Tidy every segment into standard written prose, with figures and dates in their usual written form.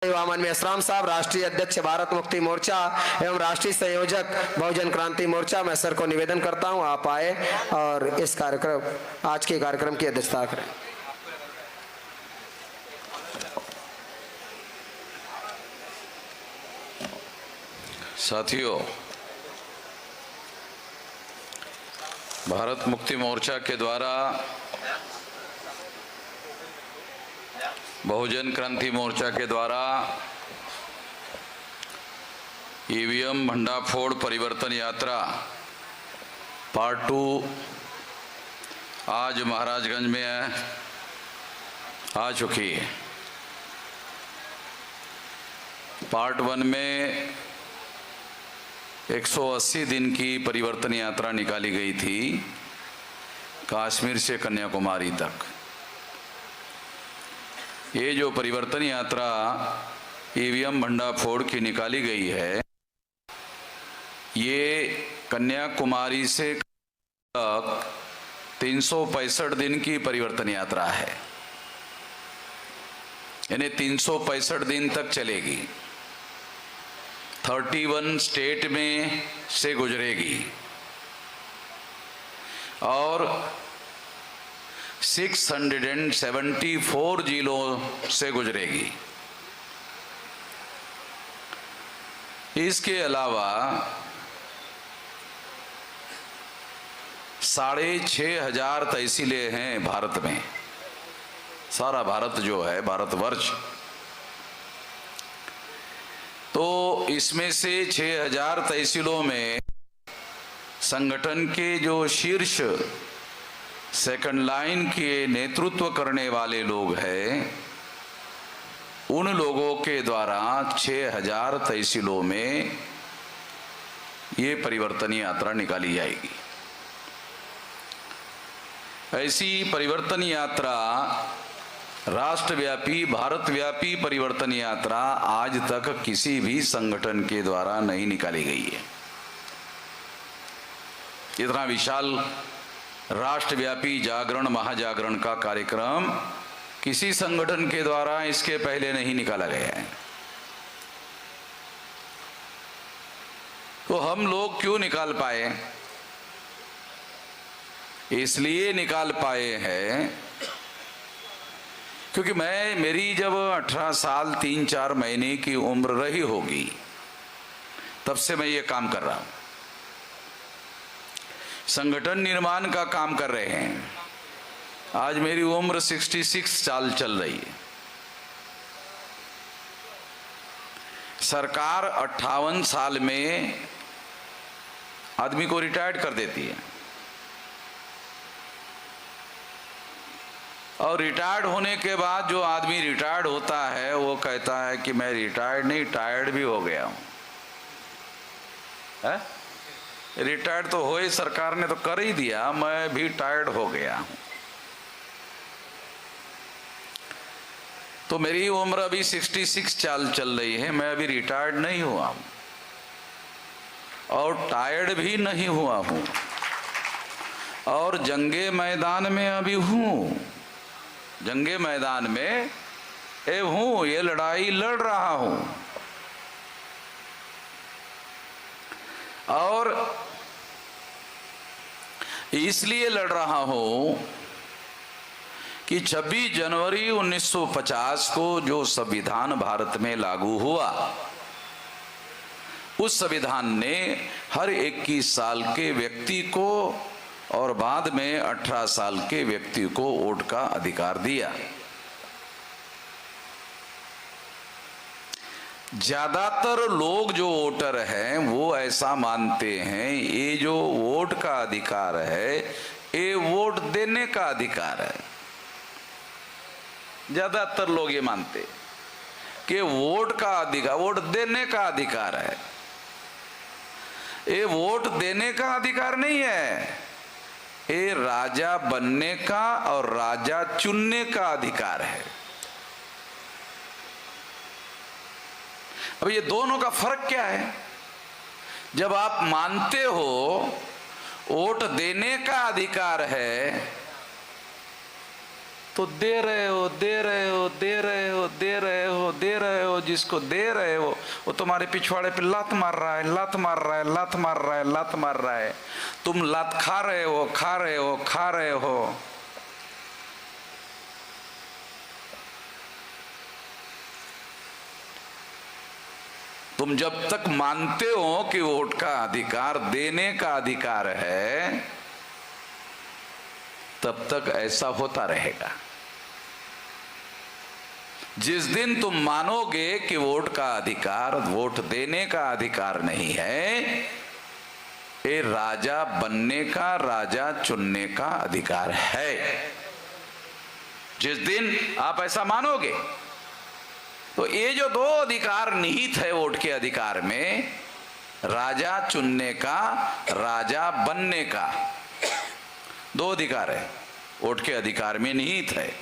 वामन मेश्राम साहब, राष्ट्रीय अध्यक्ष भारत मुक्ति मोर्चा एवं राष्ट्रीय संयोजक बहुजन क्रांति मोर्चा, मैं सर को निवेदन करता हूं आप आए और इस कार्यक्रम आज के कार्यक्रम की अध्यक्षता करें। साथियों, भारत मुक्ति मोर्चा के द्वारा बहुजन क्रांति मोर्चा के द्वारा ईवीएम भंडाफोड़ परिवर्तन यात्रा पार्ट 2 आज महाराजगंज में आ चुकी है। पार्ट 1 में 180 दिन की परिवर्तन यात्रा निकाली गई थी कश्मीर से कन्याकुमारी तक। ये जो परिवर्तन यात्रा ईवीएम भंडाफोड़ की निकाली गई है, ये कन्याकुमारी से तक 365 दिन की परिवर्तन यात्रा है, यानी 365 दिन तक चलेगी। 31 स्टेट में से गुजरेगी और 674 जिलों से गुजरेगी। इसके अलावा 6500 तहसीलें हैं भारत में। सारा भारत जो है, भारतवर्ष, तो इसमें से 6000 तहसीलों में संगठन के जो शीर्ष सेकंड लाइन के नेतृत्व करने वाले लोग हैं, उन लोगों के द्वारा 6000 तहसीलों में ये परिवर्तन यात्रा निकाली जाएगी। ऐसी परिवर्तन यात्रा, राष्ट्रव्यापी भारतव्यापी परिवर्तन यात्रा आज तक किसी भी संगठन के द्वारा नहीं निकाली गई है। इतना विशाल राष्ट्रव्यापी जागरण, महाजागरण का कार्यक्रम किसी संगठन के द्वारा इसके पहले नहीं निकाला गया है। तो हम लोग क्यों निकाल पाए? इसलिए निकाल पाए हैं क्योंकि मेरी जब 18 साल 3-4 महीने की उम्र रही होगी, तब से मैं ये काम कर रहा हूं। संगठन निर्माण का काम कर रहे हैं। आज मेरी उम्र 66 साल चल रही है। सरकार 58 साल में आदमी को रिटायर्ड कर देती है और रिटायर्ड होने के बाद जो आदमी रिटायर्ड होता है वो कहता है कि मैं रिटायर्ड नहीं, टायर्ड भी हो गया हूं। रिटायर्ड तो हो ही, सरकार ने तो कर ही दिया, मैं भी टायर्ड हो गया हूं। तो मेरी उम्र अभी 66 साल चल रही है, मैं अभी रिटायर्ड नहीं हुआ हूं और टायर्ड भी नहीं हुआ हूं और जंगे मैदान में अभी हूं। जंगे मैदान में हूं, ये लड़ाई लड़ रहा हूं और इसलिए लड़ रहा हूं कि 26 जनवरी 1950 को जो संविधान भारत में लागू हुआ, उस संविधान ने हर 21 साल के व्यक्ति को और बाद में 18 साल के व्यक्ति को वोट का अधिकार दिया। ज्यादातर लोग जो वोटर हैं वो ऐसा मानते हैं ये जो वोट का अधिकार है, ये वोट देने का अधिकार है। ज्यादातर लोग ये मानते कि वोट का अधिकार, वोट देने का अधिकार है। ये वोट देने का अधिकार नहीं है, ये राजा बनने का और राजा चुनने का अधिकार है। अब ये दोनों का फर्क क्या है? जब आप मानते हो वोट देने का अधिकार है तो दे रहे हो, दे रहे हो, दे रहे हो, दे रहे हो, दे रहे हो। जिसको दे रहे हो वो तुम्हारे पिछवाड़े पे लात मार रहा है, लात मार रहा है, लात मार रहा है, लात मार रहा है। तुम लात खा रहे हो, खा रहे हो, खा रहे हो। तुम जब तक मानते हो कि वोट का अधिकार देने का अधिकार है, तब तक ऐसा होता रहेगा। जिस दिन तुम मानोगे कि वोट का अधिकार, वोट देने का अधिकार नहीं है, ये राजा बनने का, राजा चुनने का अधिकार है, जिस दिन आप ऐसा मानोगे, तो ये जो दो अधिकार निहित है वोट के अधिकार में, राजा चुनने का, राजा बनने का, दो अधिकार है वोट के अधिकार में निहित है।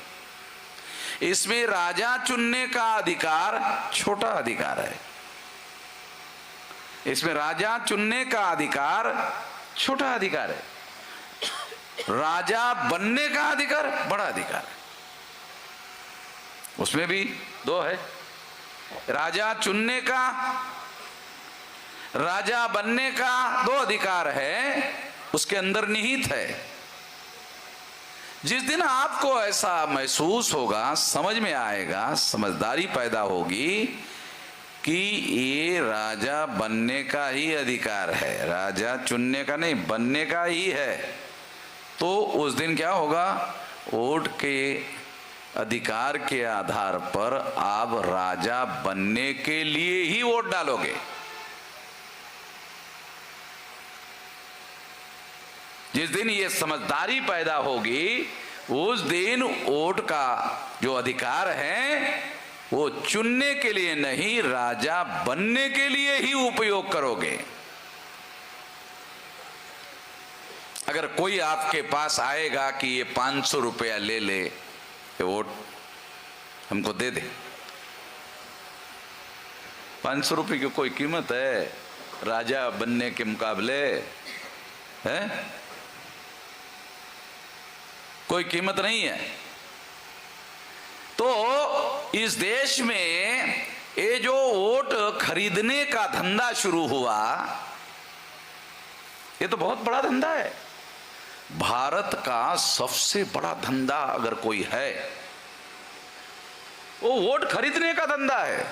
इसमें राजा चुनने का अधिकार छोटा अधिकार है, इसमें राजा चुनने का अधिकार छोटा अधिकार है, राजा बनने का अधिकार बड़ा अधिकार है। उसमें भी दो है, राजा चुनने का, राजा बनने का दो अधिकार है, उसके अंदर निहित है। जिस दिन आपको ऐसा महसूस होगा, समझ में आएगा, समझदारी पैदा होगी कि ये राजा बनने का ही अधिकार है, राजा चुनने का नहीं, बनने का ही है, तो उस दिन क्या होगा, वोट के अधिकार के आधार पर आप राजा बनने के लिए ही वोट डालोगे। जिस दिन ये समझदारी पैदा होगी, उस दिन वोट का जो अधिकार है वो चुनने के लिए नहीं, राजा बनने के लिए ही उपयोग करोगे। अगर कोई आपके पास आएगा कि ये 500 रुपया ले ले, ये वोट हमको दे दे, 500 रुपये की कोई कीमत है राजा बनने के मुकाबले? है कोई कीमत नहीं है। तो इस देश में ये जो वोट खरीदने का धंधा शुरू हुआ, ये तो बहुत बड़ा धंधा है। भारत का सबसे बड़ा धंधा अगर कोई है, वो वोट खरीदने का धंधा है।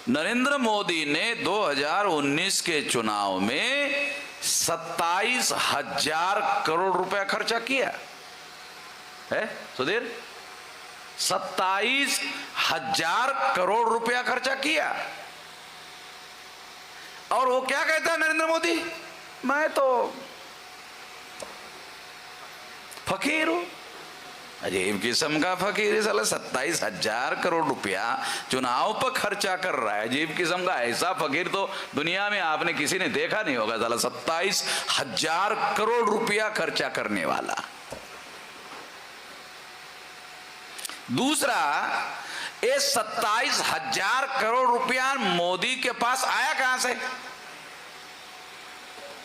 नरेंद्र मोदी ने 2019 के चुनाव में 27,000 करोड़ रुपया खर्चा किया है। सुधीर, 27,000 करोड़ रुपया खर्चा किया। और वो क्या कहता है नरेंद्र मोदी, मैं तो फकीर हूं। अजीब किस्म का फकीर, साला 27,000 करोड़ रुपया चुनाव पर खर्चा कर रहा है। अजीब किस्म का ऐसा फकीर तो दुनिया में आपने किसी ने देखा नहीं होगा, साला 27,000 करोड़ रुपया खर्चा करने वाला। दूसरा, ये 27,000 करोड़ रुपया मोदी के पास आया कहां से,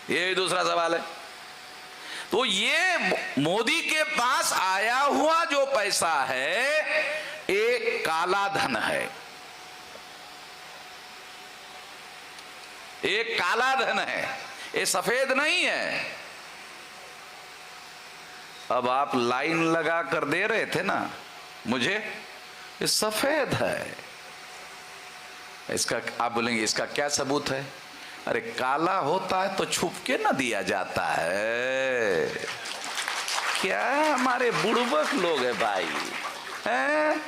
ये दूसरा सवाल है। तो ये मोदी के पास आया हुआ जो पैसा है, एक काला धन है, एक काला धन है, ये सफेद नहीं है। अब आप लाइन लगा कर दे रहे थे ना मुझे, ये सफेद है। इसका आप बोलेंगे इसका क्या सबूत है? अरे काला होता है तो छुप के ना दिया जाता है। क्या हमारे बुड़बक लोग है भाई, हैं?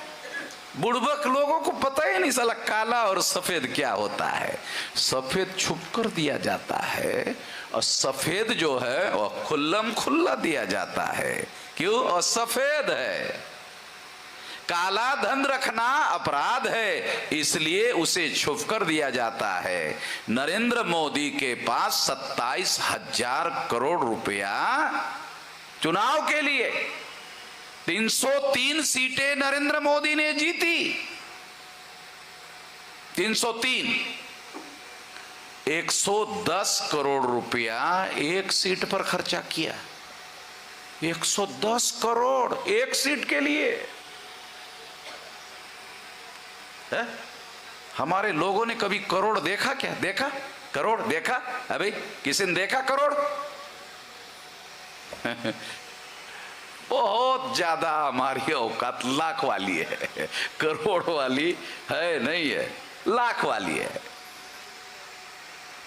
बुड़बक लोगों को पता ही नहीं साला काला और सफेद क्या होता है। सफेद छुप कर दिया जाता है और सफेद जो है वह खुल्लम खुल्ला दिया जाता है। क्यों? और सफेद है। काला धन रखना अपराध है, इसलिए उसे छुप कर दिया जाता है। नरेंद्र मोदी के पास 27,000 करोड़ रुपया चुनाव के लिए, 303 सीटें नरेंद्र मोदी ने जीती, 303, 110 करोड़ रुपया एक सीट पर खर्चा किया। 110 करोड़ एक सीट के लिए है? हमारे लोगों ने कभी करोड़ देखा क्या? देखा करोड़? देखा? अभी किसी ने देखा करोड़? बहुत ज्यादा हमारी औकात लाख वाली है, करोड़ वाली है नहीं है, लाख वाली है।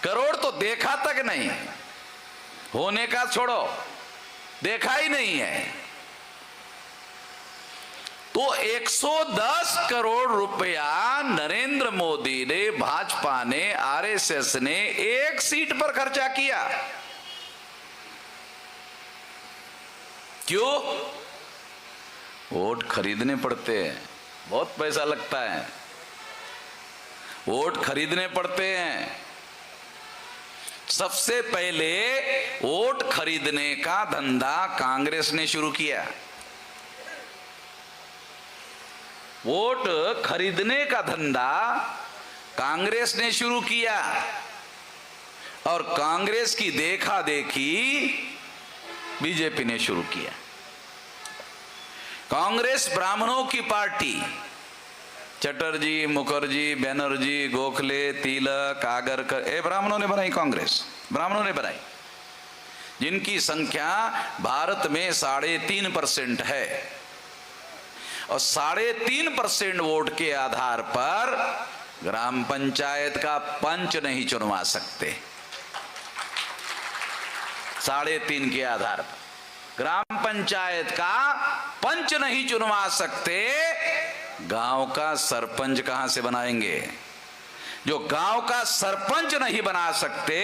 करोड़ तो देखा तक नहीं, होने का छोड़ो, देखा ही नहीं है। तो 110 करोड़ रुपया नरेंद्र मोदी ने, भाजपा ने, आरएसएस ने एक सीट पर खर्चा किया। क्यों? वोट खरीदने पड़ते हैं, बहुत पैसा लगता है, वोट खरीदने पड़ते हैं। सबसे पहले वोट खरीदने का धंधा कांग्रेस ने शुरू किया। वोट खरीदने का धंधा कांग्रेस ने शुरू किया और कांग्रेस की देखा देखी बीजेपी ने शुरू किया। कांग्रेस ब्राह्मणों की पार्टी, चटर्जी, मुखर्जी, बनर्जी, गोखले, तिलक, आगरकर, ये ब्राह्मणों ने बनाई, कांग्रेस ब्राह्मणों ने बनाई, जिनकी संख्या भारत में 3.5% है। और 3.5% वोट के आधार पर ग्राम पंचायत का पंच नहीं चुनवा सकते। 3.5 के आधार पर ग्राम पंचायत का पंच नहीं चुनवा सकते। गांव का सरपंच कहां से बनाएंगे? जो गांव का सरपंच नहीं बना सकते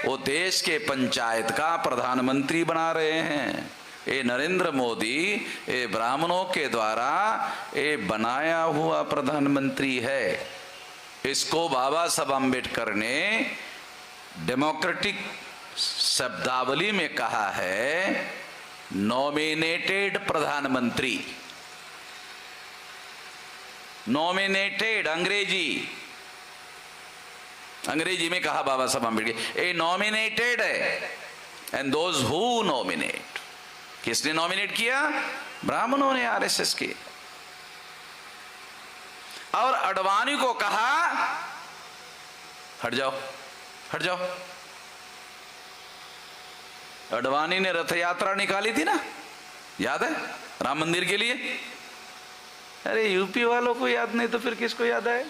वो देश के पंचायत का प्रधानमंत्री बना रहे हैं। ये नरेंद्र मोदी ये ब्राह्मणों के द्वारा ये बनाया हुआ प्रधानमंत्री है। इसको बाबा साहब अम्बेडकर ने डेमोक्रेटिक शब्दावली में कहा है नॉमिनेटेड प्रधानमंत्री। नॉमिनेटेड अंग्रेजी में कहा बाबा साहब अम्बेडकर, ए नॉमिनेटेड है एंड दोज हु नॉमिनेट। किसने नॉमिनेट किया? ब्राह्मणों ने, आरएसएस के। और अडवाणी को कहा हट जाओ, हट जाओ। अडवाणी ने रथ यात्रा निकाली थी ना, याद है, राम मंदिर के लिए। अरे यूपी वालों को याद नहीं तो फिर किसको याद है?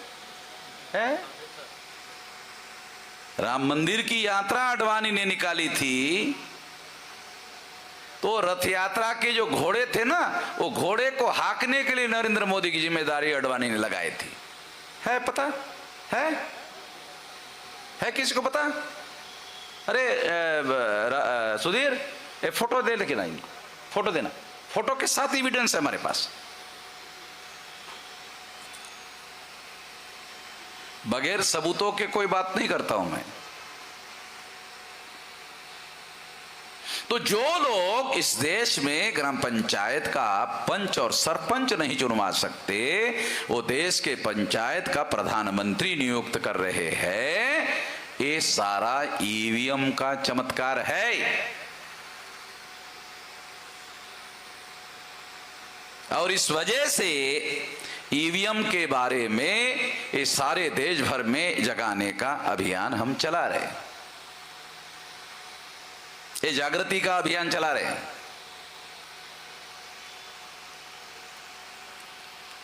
राम मंदिर की यात्रा अडवाणी ने निकाली थी। तो रथ यात्रा के जो घोड़े थे ना, वो घोड़े को हांकने के लिए नरेंद्र मोदी की जिम्मेदारी अडवाणी ने लगाई थी। है पता? है किसी को पता? अरे सुधीर, ये फोटो दे, लेकिन आई फोटो देना, फोटो के साथ एविडेंस है हमारे पास। बगैर सबूतों के कोई बात नहीं करता हूं मैं। तो जो लोग इस देश में ग्राम पंचायत का पंच और सरपंच नहीं चुनवा सकते, वो देश के पंचायत का प्रधानमंत्री नियुक्त कर रहे हैं। ये सारा ईवीएम का चमत्कार है। और इस वजह से ईवीएम के बारे में ये सारे देश भर में जगाने का अभियान हम चला रहे हैं। ये जागृति का अभियान चला रहे हैं।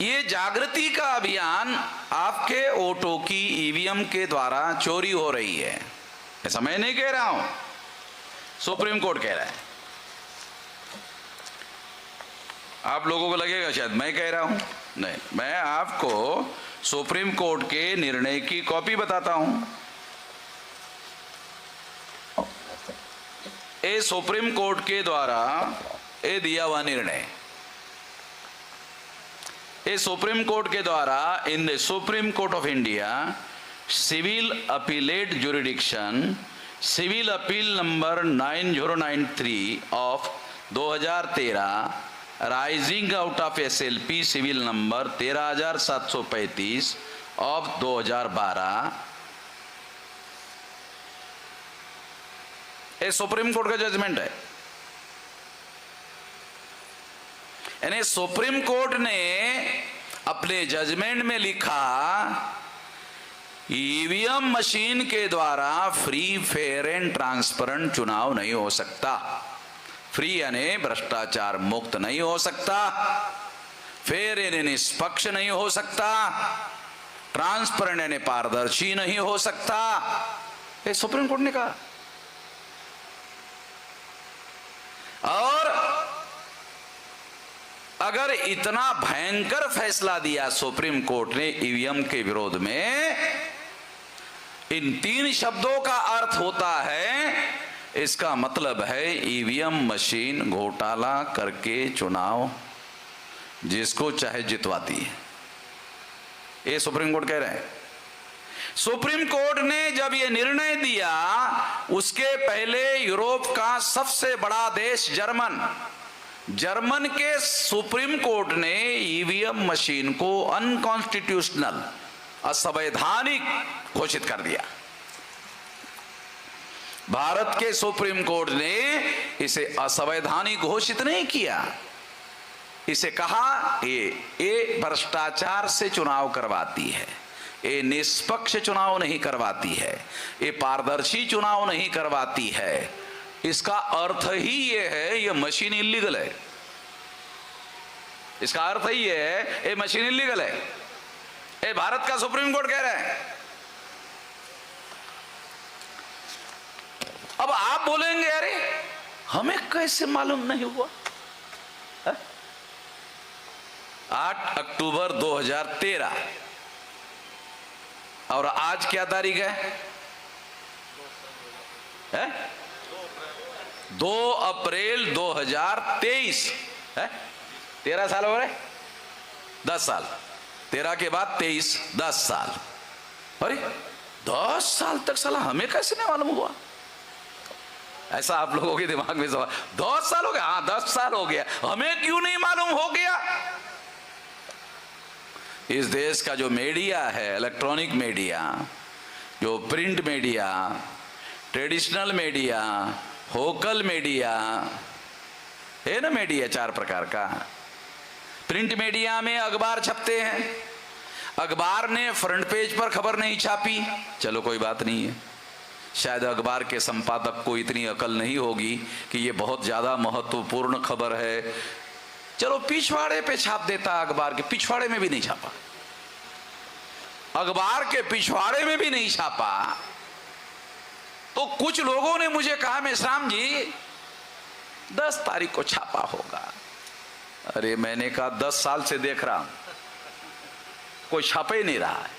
ये जागृति का अभियान आपके वोटों की ईवीएम के द्वारा चोरी हो रही है, ऐसा मैं नहीं कह रहा हूं, सुप्रीम कोर्ट कह रहा है। आप लोगों को लगेगा शायद मैं कह रहा हूं, नहीं, मैं आपको सुप्रीम कोर्ट के निर्णय की कॉपी बताता हूं। ये सुप्रीम कोर्ट के द्वारा ये दिया हुआ निर्णय, ये सुप्रीम कोर्ट के द्वारा in the supreme court of India civil appellate jurisdiction civil appeal number 9093 of 2013 arising out of SLP civil number 13735 of 2012, ये सुप्रीम कोर्ट का जजमेंट है। यानी सुप्रीम कोर्ट ने अपने जजमेंट में लिखा ईवीएम मशीन के द्वारा फ्री फेयर एंड ट्रांसपेरेंट चुनाव नहीं हो सकता। फ्री यानी भ्रष्टाचार मुक्त नहीं हो सकता, फेयर यानी निष्पक्ष नहीं हो सकता, ट्रांसपेरेंट यानी पारदर्शी नहीं हो सकता। ये सुप्रीम कोर्ट ने कहा। और अगर इतना भयंकर फैसला दिया सुप्रीम कोर्ट ने ईवीएम के विरोध में, इन 3 शब्दों का अर्थ होता है, इसका मतलब है ईवीएम मशीन घोटाला करके चुनाव जिसको चाहे जितवाती है। ये सुप्रीम कोर्ट कह रहे हैं। सुप्रीम कोर्ट ने जब यह निर्णय दिया, उसके पहले यूरोप का सबसे बड़ा देश जर्मन के सुप्रीम कोर्ट ने ईवीएम मशीन को अनकॉन्स्टिट्यूशनल, असंवैधानिक घोषित कर दिया। भारत के सुप्रीम कोर्ट ने इसे असंवैधानिक घोषित नहीं किया, इसे कहा ये भ्रष्टाचार से चुनाव करवाती है, ये निष्पक्ष चुनाव नहीं करवाती है, ये पारदर्शी चुनाव नहीं करवाती है। इसका अर्थ ही ये है ये मशीन इलीगल है। इसका अर्थ ही ये है ये मशीन इलीगल है। ये भारत का सुप्रीम कोर्ट कह रहा है। अब आप बोलेंगे अरे हमें कैसे मालूम नहीं हुआ? 8 अक्टूबर 2013 और आज क्या तारीख है? 2 अप्रैल 2023 है। 13 साल हो रहे, 10 साल, 13 के बाद 23, 10 साल। अरे 10 साल तक साला हमें कैसे नहीं मालूम हुआ? ऐसा आप लोगों के दिमाग में सवाल। 10 साल हो गया, हाँ 10 साल हो गया, हमें क्यों नहीं मालूम हो गया? इस देश का जो मीडिया है, इलेक्ट्रॉनिक मीडिया, जो print media, traditional media, local media है ना, मीडिया 4 प्रकार का। प्रिंट मीडिया में अखबार छपते हैं, अखबार ने फ्रंट पेज पर खबर नहीं छापी, चलो कोई बात नहीं है, शायद अखबार के संपादक को इतनी अकल नहीं होगी कि ये बहुत ज्यादा महत्वपूर्ण खबर है, चलो पिछवाड़े पे छाप देता। अखबार के पिछवाड़े में भी नहीं छापा, अखबार के पिछवाड़े में भी नहीं छापा। तो कुछ लोगों ने मुझे कहा मेश्राम जी 10 तारीख को छापा होगा। अरे मैंने कहा 10 साल से देख रहा हूं, कोई छापे ही नहीं रहा है।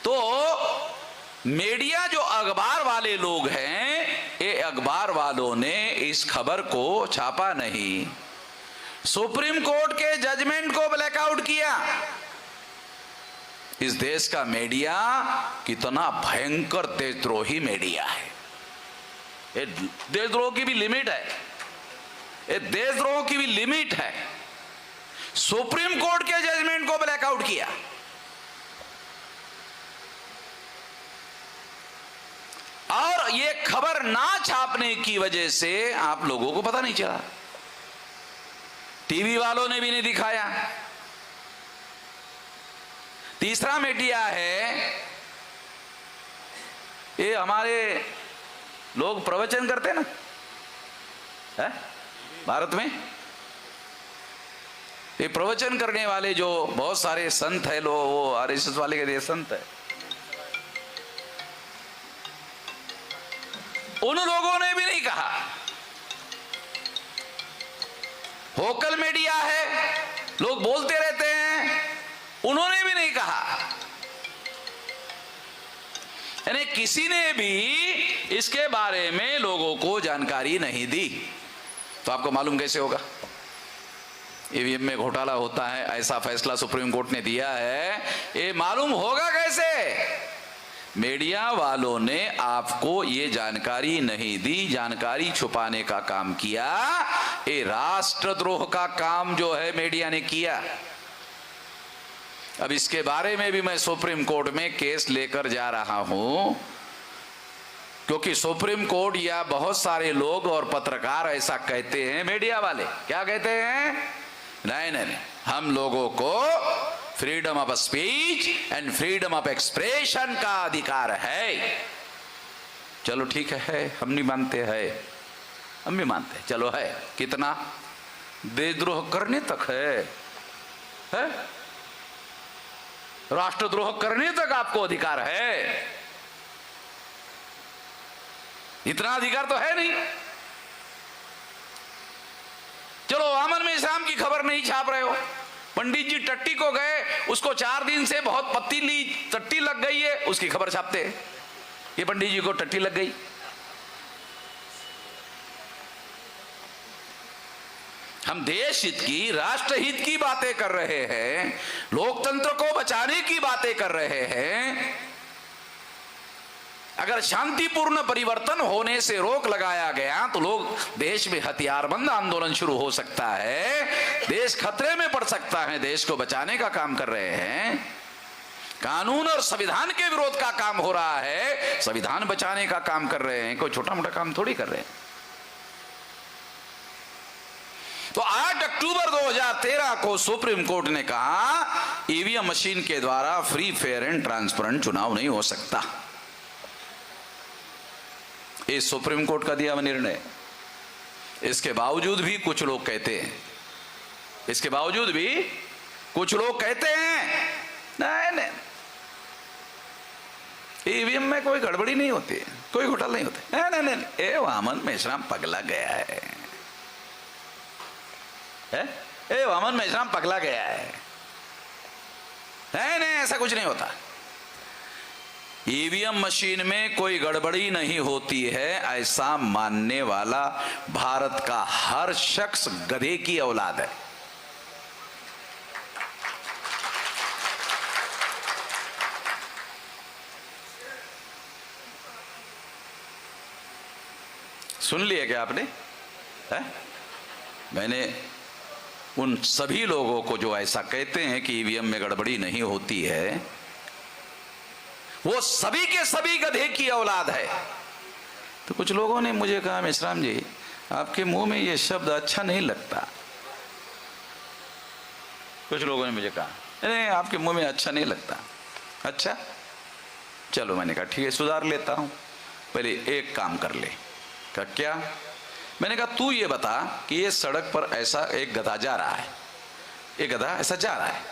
तो मीडिया जो अखबार वाले लोग हैं, ये अखबार वालों ने इस खबर को छापा नहीं, सुप्रीम कोर्ट के जजमेंट को ब्लैकआउट किया। इस देश का मीडिया कितना भयंकर देशद्रोही मीडिया है। ये देशद्रोह की भी लिमिट है, ये देशद्रोह की भी लिमिट है। सुप्रीम कोर्ट के जजमेंट को ब्लैकआउट किया। और ये खबर ना छापने की वजह से आप लोगों को पता नहीं चला, टीवी वालों ने भी नहीं दिखाया। तीसरा मीडिया है, ये हमारे लोग प्रवचन करते हैं ना है? भारत में ये प्रवचन करने वाले जो बहुत सारे संत है, लोग वो आरएसएस वाले के संत है, उन लोगों ने भी नहीं कहा। वोकल मीडिया है, लोग बोलते रहते हैं, उन्होंने भी नहीं कहा। यानी किसी ने भी इसके बारे में लोगों को जानकारी नहीं दी। तो आपको मालूम कैसे होगा ईवीएम में घोटाला होता है? ऐसा फैसला सुप्रीम कोर्ट ने दिया है, ये मालूम होगा कैसे? मीडिया वालों ने आपको ये जानकारी नहीं दी, जानकारी छुपाने का काम किया। ये राष्ट्रद्रोह का काम जो है मीडिया ने किया। अब इसके बारे में भी मैं सुप्रीम कोर्ट में केस लेकर जा रहा हूं। क्योंकि सुप्रीम कोर्ट या बहुत सारे लोग और पत्रकार ऐसा कहते हैं, मीडिया वाले क्या कहते हैं, नहीं नहीं नहीं, हम लोगों को freedom of speech and freedom of expression का अधिकार है। चलो ठीक है, हम नहीं मानते हैं, हम भी मानते हैं, चलो है, कितना देशद्रोह करने तक है? राष्ट्रद्रोह करने तक आपको अधिकार है, इतना अधिकार तो है नहीं। चलो अमन में इस्लाम की खबर नहीं छाप रहे हो, पंडित जी टट्टी को गए, उसको 4 दिन से बहुत पतीली टट्टी लग गई है, उसकी खबर छापते हैं, ये पंडित जी को टट्टी लग गई। हम देश हित की, राष्ट्र हित की बातें कर रहे हैं, लोकतंत्र को बचाने की बातें कर रहे हैं। अगर शांतिपूर्ण परिवर्तन होने से रोक लगाया गया तो लोग देश में हथियारबंद आंदोलन शुरू हो सकता है, देश खतरे में पड़ सकता है। देश को बचाने का काम कर रहे हैं, कानून और संविधान के विरोध का काम हो रहा है, संविधान बचाने का काम कर रहे हैं, कोई छोटा मोटा काम थोड़ी कर रहे हैं। तो 8 अक्टूबर 2013 को सुप्रीम कोर्ट ने कहा ईवीएम मशीन के द्वारा फ्री, फेयर एंड ट्रांसपेरेंट चुनाव नहीं हो सकता। ये सुप्रीम कोर्ट का दिया हुआ निर्णय। इसके बावजूद भी कुछ लोग कहते हैं, इसके बावजूद भी कुछ लोग कहते हैं नहीं नहीं, ईवीएम में कोई गड़बड़ी नहीं होती, कोई घोटाला नहीं होता। नहीं नहीं नहीं, ए वामन मेश्राम पगला गया है, ए वामन मेश्राम पगला गया है। नहीं नहीं, ऐसा कुछ नहीं होता। ईवीएम मशीन में कोई गड़बड़ी नहीं होती है, ऐसा मानने वाला भारत का हर शख्स गधे की औलाद है। सुन लिया क्या आपने? मैंने उन सभी लोगों को जो ऐसा कहते हैं कि ईवीएम में गड़बड़ी नहीं होती है, वो सभी के सभी गधे की औलाद है। तो कुछ लोगों ने मुझे कहा मेश्राम जी आपके मुंह में ये शब्द अच्छा नहीं लगता। कुछ लोगों ने मुझे कहा नहीं आपके मुंह में अच्छा नहीं लगता। अच्छा चलो, मैंने कहा ठीक है सुधार लेता हूं, पहले एक काम कर ले। कहा क्या? मैंने कहा तू ये बता कि ये सड़क पर ऐसा एक गधा जा रहा है, एक गधा ऐसा जा रहा है,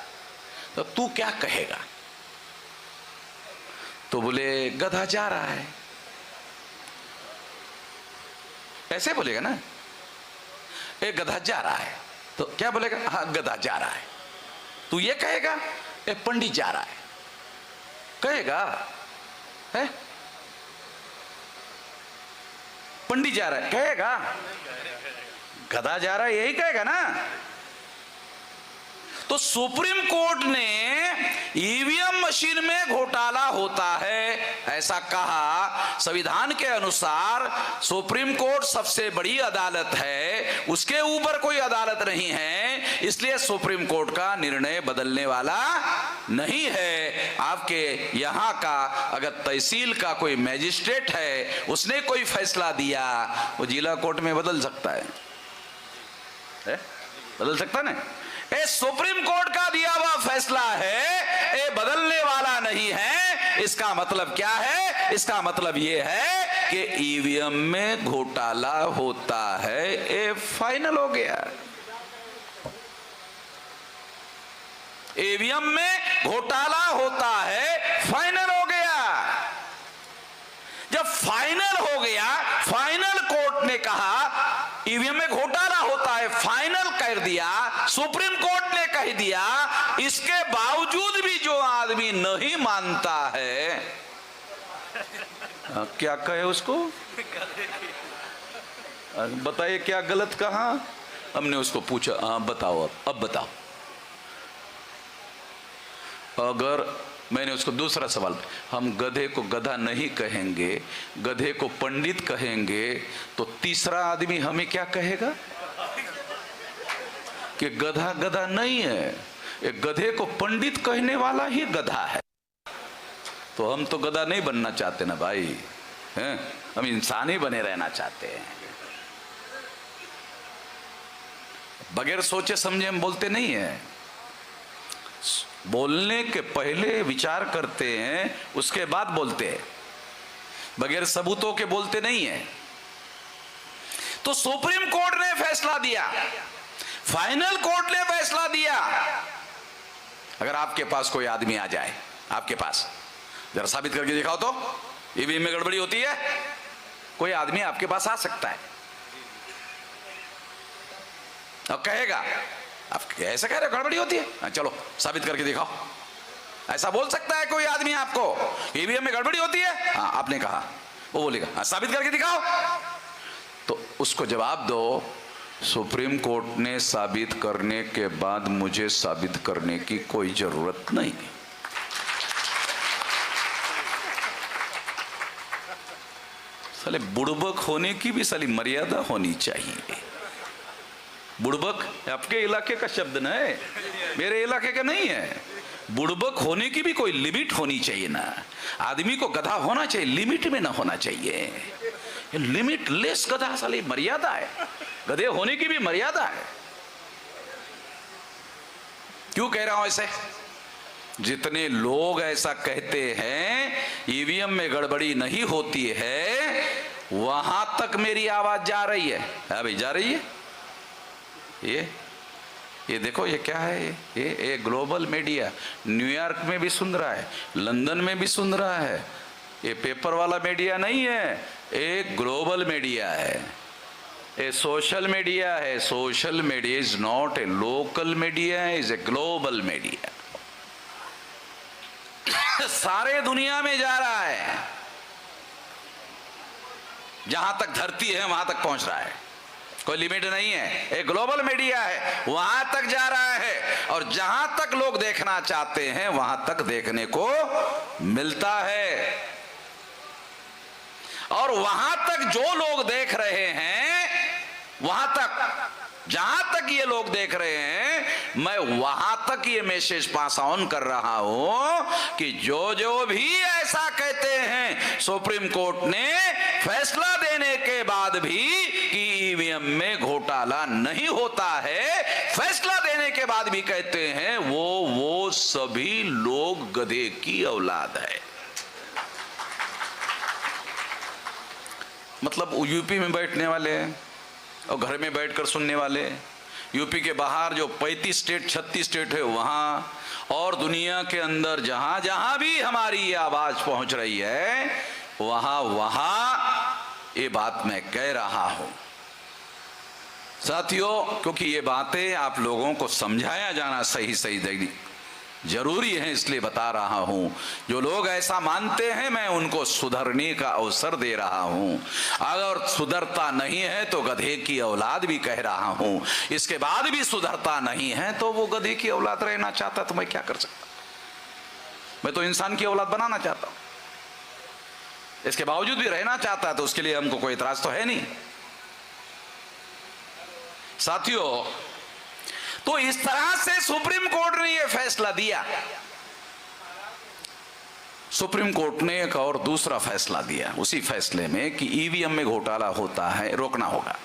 तो तू क्या कहेगा? तो बोले गधा जा रहा है, ऐसे बोलेगा ना, एक गधा जा रहा है, तो क्या बोलेगा? हाँ गधा जा रहा है। तू ये कहेगा एक पंडित जा रहा है, कहेगा है? पंडित जा रहा है कहेगा, गधा जा रहा है यही कहेगा ना। तो सुप्रीम कोर्ट ने ईवीएम मशीन में घोटाला होता है ऐसा कहा। संविधान के अनुसार सुप्रीम कोर्ट सबसे बड़ी अदालत है, उसके ऊपर कोई अदालत नहीं है, इसलिए सुप्रीम कोर्ट का निर्णय बदलने वाला नहीं है। आपके यहाँ का अगर तहसील का कोई मैजिस्ट्रेट है, उसने कोई फैसला दिया, वो जिला कोर्ट में बदल सकता है? बदल सकता ना। ये सुप्रीम कोर्ट का दिया हुआ फैसला है, ये बदलने वाला नहीं है। इसका मतलब क्या है? इसका मतलब ये है कि ईवीएम में घोटाला होता है, ये फाइनल हो गया। ईवीएम में घोटाला होता है, फाइनल हो गया। जब फाइनल हो गया, फाइनल कोर्ट ने कहा ईवीएम में घोटाला होता है, फाइनल कर दिया, सुप्रीम कोर्ट ने कह दिया, इसके बावजूद भी जो आदमी नहीं मानता है, क्या कहे उसको? बताइए क्या गलत कहा? हमने उसको पूछा हाँ बताओ, अब बताओ। अगर मैंने उसको दूसरा सवाल, हम गधे को गधा नहीं कहेंगे, गधे को पंडित कहेंगे, तो तीसरा आदमी हमें क्या कहेगा? कि गधा गधा नहीं है, एक गधे को पंडित कहने वाला ही गधा है। तो हम तो गधा नहीं बनना चाहते ना भाई, हैं? हम इंसान ही बने रहना चाहते हैं। बगैर सोचे समझे हम बोलते नहीं है। बोलने के पहले विचार करते हैं, उसके बाद बोलते हैं, बगैर सबूतों के बोलते नहीं है। तो सुप्रीम कोर्ट ने फैसला दिया, फाइनल कोर्ट ने फैसला दिया। अगर आपके पास कोई आदमी आ जाए, आपके पास जरा साबित करके दिखाओ तो ईवीएम में गड़बड़ी होती है। कोई आदमी आपके पास आ सकता है और कहेगा आप ऐसा कह रहे हो गड़बड़ी होती है, चलो साबित करके दिखाओ। ऐसा बोल सकता है कोई आदमी आपको ईवीएम में गड़बड़ी होती है? हाँ आपने कहा, वो बोलेगा हाँ साबित करके दिखाओ। तो उसको जवाब दो, सुप्रीम कोर्ट ने साबित करने के बाद मुझे साबित करने की कोई जरूरत नहीं। साले बुड़बक होने की भी साली मर्यादा होनी चाहिए। बुड़बक आपके इलाके का शब्द न है, मेरे इलाके का नहीं है। बुड़बक होने की भी कोई लिमिट होनी चाहिए ना। आदमी को गधा होना चाहिए, लिमिट में ना होना चाहिए। लिमिट लेस गधा साली मर्यादा है, गधे होने की भी मर्यादा है। क्यों कह रहा हूं ऐसे? जितने लोग ऐसा कहते हैं ईवीएम में गड़बड़ी नहीं होती है, वहां तक मेरी आवाज जा रही है। हाँ भाई जा रही है। ये देखो ये क्या है, ये ग्लोबल मीडिया न्यूयॉर्क में भी सुन रहा है, लंदन में भी सुन रहा है। ये पेपर वाला मीडिया नहीं है, एक ग्लोबल मीडिया है, ये सोशल मीडिया है। Social media is not a local media, is a global media. सारे दुनिया में जा रहा है, जहां तक धरती है वहां तक पहुंच रहा है, कोई लिमिट नहीं है। एक ग्लोबल मीडिया है, वहां तक जा रहा है और जहां तक लोग देखना चाहते हैं वहां तक देखने को मिलता है। और वहां तक जो लोग देख रहे हैं, वहां तक जहां तक ये लोग देख रहे हैं, मैं वहां तक ये मैसेज पास ऑन कर रहा हूं कि जो जो भी ऐसा कहते हैं, सुप्रीम कोर्ट ने फैसला देने के बाद भी कि ईवीएम में घोटाला नहीं होता है, फैसला देने के बाद भी कहते हैं वो सभी लोग गधे की औलाद है। मतलब यूपी में बैठने वाले और घर में बैठकर सुनने वाले, यूपी के बाहर जो 35 स्टेट 36 स्टेट है वहां, और दुनिया के अंदर जहां जहां भी हमारी ये आवाज पहुंच रही है, वहां ये बात मैं कह रहा हूं साथियों। क्योंकि ये बातें आप लोगों को समझाया जाना सही जरूरी है, इसलिए बता रहा हूं। जो लोग ऐसा मानते हैं मैं उनको सुधरने का अवसर दे रहा हूं। अगर सुधरता नहीं है तो गधे की औलाद भी कह रहा हूं। इसके बाद भी सुधरता नहीं है तो वो गधे की औलाद रहना चाहता तो मैं क्या कर सकता? मैं तो इंसान की औलाद बनाना चाहता हूं। इसके बावजूद भी रहना चाहता है तो उसके लिए हमको कोई इतराज तो है नहीं साथियों। तो इस तरह से सुप्रीम कोर्ट ने यह फैसला दिया। सुप्रीम कोर्ट ने एक और दूसरा फैसला दिया उसी फैसले में कि ईवीएम में घोटाला होता है, रोकना होगा।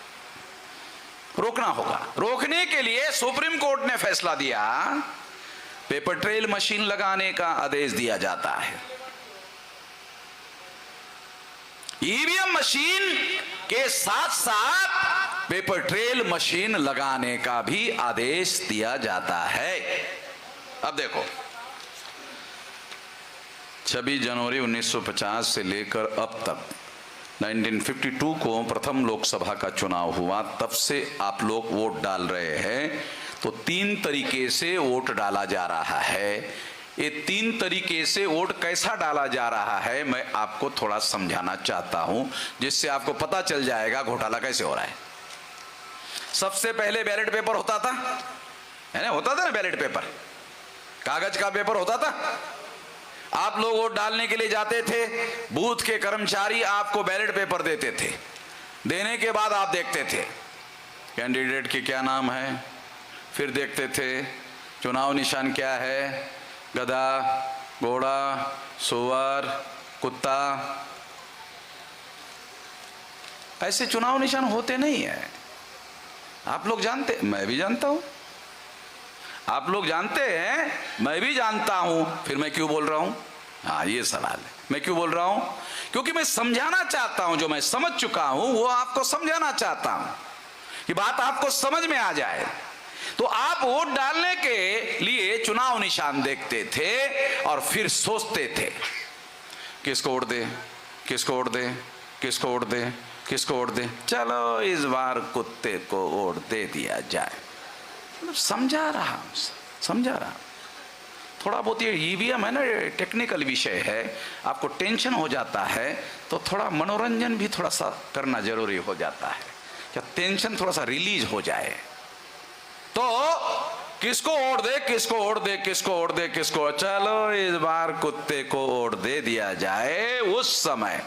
रोकने के लिए सुप्रीम कोर्ट ने फैसला दिया, पेपर ट्रेल मशीन लगाने का आदेश दिया जाता है। ईवीएम मशीन के साथ साथ पेपर ट्रेल मशीन लगाने का भी आदेश दिया जाता है। अब देखो 26 जनवरी 1950 से लेकर अब तक 1952 को प्रथम लोकसभा का चुनाव हुआ, तब से आप लोग वोट डाल रहे हैं। तो 3 तरीके से वोट डाला जा रहा है। ये 3 तरीके से वोट कैसा डाला जा रहा है मैं आपको थोड़ा समझाना चाहता हूं, जिससे आपको पता चल जाएगा घोटाला कैसे हो रहा है। सबसे पहले बैलेट पेपर होता था, है ना, होता था ना बैलेट पेपर, कागज का पेपर होता था। आप लोग वोट डालने के लिए जाते थे, बूथ के कर्मचारी आपको बैलेट पेपर देते थे। देने के बाद आप देखते थे कैंडिडेट के क्या नाम है, फिर देखते थे चुनाव निशान क्या है, गधा, घोड़ा, सुअर, कुत्ता। ऐसे चुनाव निशान होते नहीं है। आप लोग जानते, मैं भी जानता हूं, आप लोग जानते हैं, मैं भी जानता हूं, फिर मैं क्यों बोल रहा हूं? हाँ, ये सवाल है, मैं क्यों बोल रहा हूं? क्योंकि मैं समझाना चाहता हूं, जो मैं समझ चुका हूं वो आपको समझाना चाहता हूं कि बात आपको समझ में आ जाए। तो आप वोट डालने के लिए चुनाव निशान देखते थे और फिर सोचते थे किसको वोट दे, किसको वोट दे, किसको वोट दे, किसको वोट दे, चलो इस बार कुत्ते को वोट दे दिया जाए। समझा रहा हूं, समझा रहा हूं। थोड़ा बहुत ये ईवीएम है ना, टेक्निकल विषय है, आपको टेंशन हो जाता है, तो थोड़ा मनोरंजन भी थोड़ा सा करना जरूरी हो जाता है, क्या टेंशन थोड़ा सा रिलीज हो जाए। तो किसको वोट दे, किसको वोट दे, किसको वोट दे, किसको, चलो इस बार कुत्ते को वोट दे दिया जाए। उस समय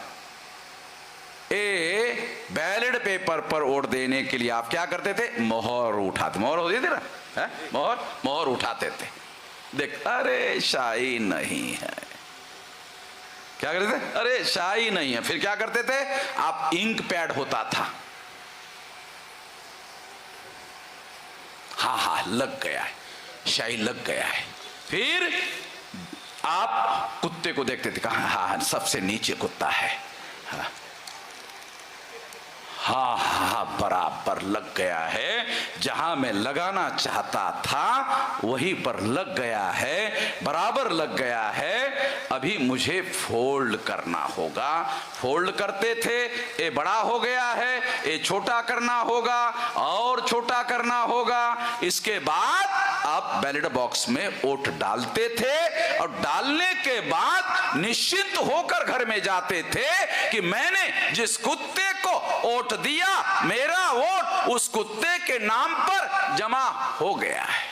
बैलेट पेपर पर वोट देने के लिए आप क्या करते थे? मोहर उठाते, मोहर होती थी ना, है? मोहर उठाते थे। देख, अरे शाही नहीं है, क्या करते थे? अरे शाही नहीं है। फिर क्या करते थे? आप इंक पैड होता था, हाँ हाँ लग गया है, शाही लग गया है। फिर आप कुत्ते को देखते थे, कहा हाँ सबसे नीचे कुत्ता है, हाँ हाँ बराबर लग गया है, जहां मैं लगाना चाहता था वहीं पर लग गया है, बराबर लग गया है। अभी मुझे फोल्ड करना होगा। फोल्ड करते थे, ये बड़ा हो गया है, ये छोटा करना होगा और छोटा करना होगा। इसके बाद आप बैलेट बॉक्स में वोट डालते थे और डालने के बाद निश्चिंत होकर घर में जाते थे कि मैंने जिस कुत्ते को वोट दिया, मेरा वोट उस कुत्ते के नाम पर जमा हो गया है।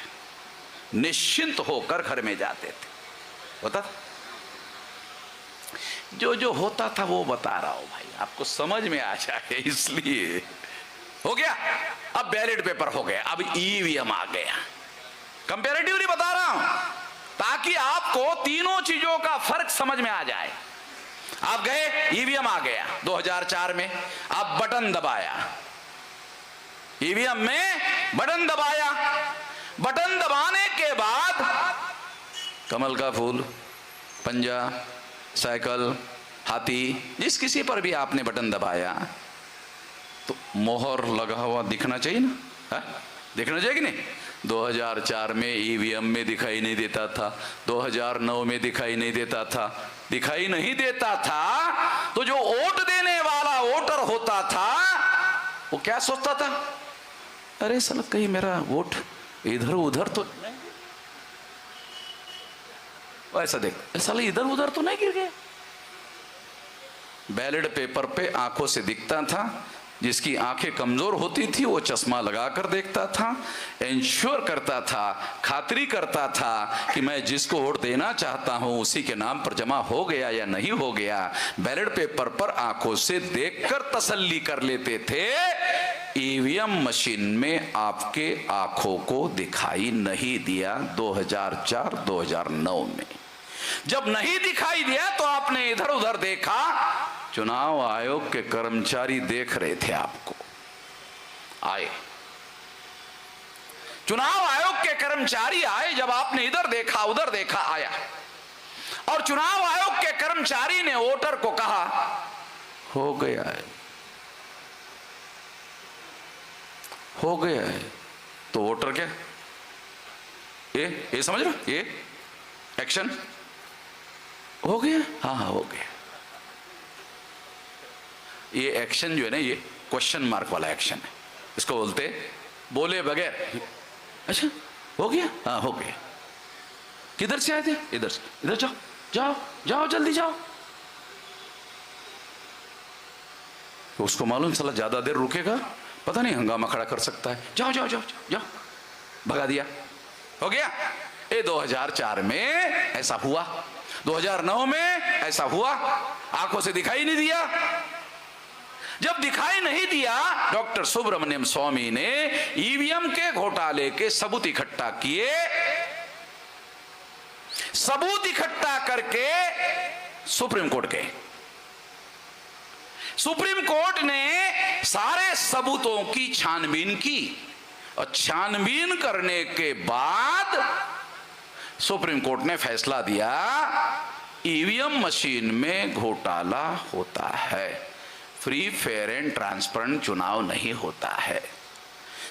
निश्चिंत होकर घर में जाते थे। होता था? जो होता था वो बता रहा हूं भाई, आपको समझ में आ जाए, इसलिए हो गया। अब बैलेट पेपर हो गया, अब ईवीएम आ गया। कंपैरेटिवली बता रहा हूं ताकि आपको तीनों चीजों का फर्क समझ में आ जाए। आप गए, ईवीएम आ गया 2004 में, आप बटन दबाया, ईवीएम में बटन दबाया, बटन दबाने के बाद कमल का फूल, पंजा, साइकिल, हाथी, जिस किसी पर भी आपने बटन दबाया तो मोहर लगा हुआ दिखना चाहिए ना, है? दिखना चाहिए कि नहीं? 2004 में ईवीएम में दिखाई नहीं देता था, 2009 में दिखाई नहीं देता था, दिखाई नहीं देता था। तो जो वोट देने वाला वोटर होता था वो क्या सोचता था? अरे साला कहीं मेरा वोट इधर उधर तो नहीं, ऐसा देख, साला इधर उधर तो नहीं गिर गया। बैलेट पेपर पे आंखों से दिखता था, जिसकी आंखें कमजोर होती थी वो चश्मा लगाकर देखता था, इंश्योर करता था, खातरी करता था कि मैं जिसको वोट देना चाहता हूं उसी के नाम पर जमा हो गया या नहीं हो गया। बैलेट पेपर पर आंखों से देखकर तसल्ली कर लेते थे। ईवीएम मशीन में आपके आंखों को दिखाई नहीं दिया 2004-2009 में। जब नहीं दिखाई दिया तो आपने इधर उधर देखा, चुनाव आयोग के कर्मचारी देख रहे थे आपको, आए, चुनाव आयोग के कर्मचारी आए। जब आपने इधर देखा उधर देखा, आया, और चुनाव आयोग के कर्मचारी ने वोटर को कहा हो गया है, हो गया है। तो वोटर क्या, ये समझ रहे हो, ये एक्शन हो गया, हाँ हाँ हो गया। ये एक्शन जो है ना, ये क्वेश्चन मार्क वाला एक्शन है, इसको बोलते बोले बगैर, अच्छा हो गया, हाँ हो गया। किधर से आए थे? इधर से, इधर जाओ जाओ जाओ जल्दी जाओ। तो उसको मालूम साला ज्यादा देर रुकेगा, पता नहीं हंगामा खड़ा कर सकता है, जाओ जाओ जाओ जाओ, भगा दिया, हो गया। ये 2004 में ऐसा हुआ, 2009 में ऐसा हुआ, आंखों से दिखाई नहीं दिया। जब दिखाई नहीं दिया, डॉक्टर सुब्रमण्यम स्वामी ने ईवीएम के घोटाले के सबूत इकट्ठा किए। सबूत इकट्ठा करके सुप्रीम कोर्ट गए। सुप्रीम कोर्ट ने सारे सबूतों की छानबीन की और छानबीन करने के बाद सुप्रीम कोर्ट ने फैसला दिया ईवीएम मशीन में घोटाला होता है, फ्री फेयर एंड ट्रांसपेरेंट चुनाव नहीं होता है।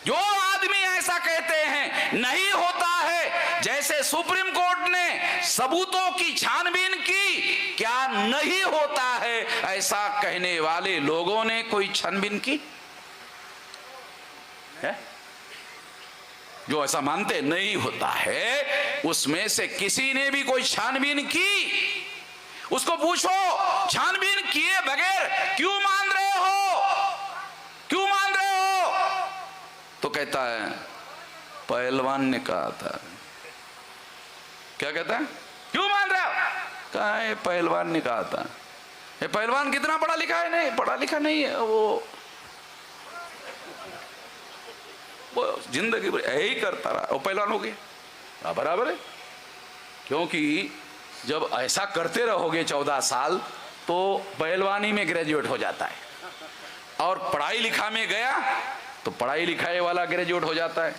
जो आदमी ऐसा कहते हैं नहीं होता है, जैसे सुप्रीम कोर्ट ने सबूतों की छानबीन की, क्या नहीं होता है ऐसा कहने वाले लोगों ने कोई छानबीन की है? जो ऐसा मानते नहीं होता है उसमें से किसी ने भी कोई छानबीन की? उसको पूछो छानबीन किए बगैर क्यों मान रहे हो, क्यों मान रहे हो? तो कहता है पहलवान ने कहा था। क्या कहता है? क्यों मान रहे हो? कहा है पहलवान ने कहा था। ये पहलवान कितना पढ़ा लिखा है? नहीं पढ़ा लिखा नहीं है, वो जिंदगी भर यही करता रहा, वो पहलवान हो गया। बराबर है, क्योंकि जब ऐसा करते रहोगे 14 साल तो पहलवानी में ग्रेजुएट हो जाता है, और पढ़ाई लिखा में गया तो पढ़ाई लिखाई वाला ग्रेजुएट हो जाता है,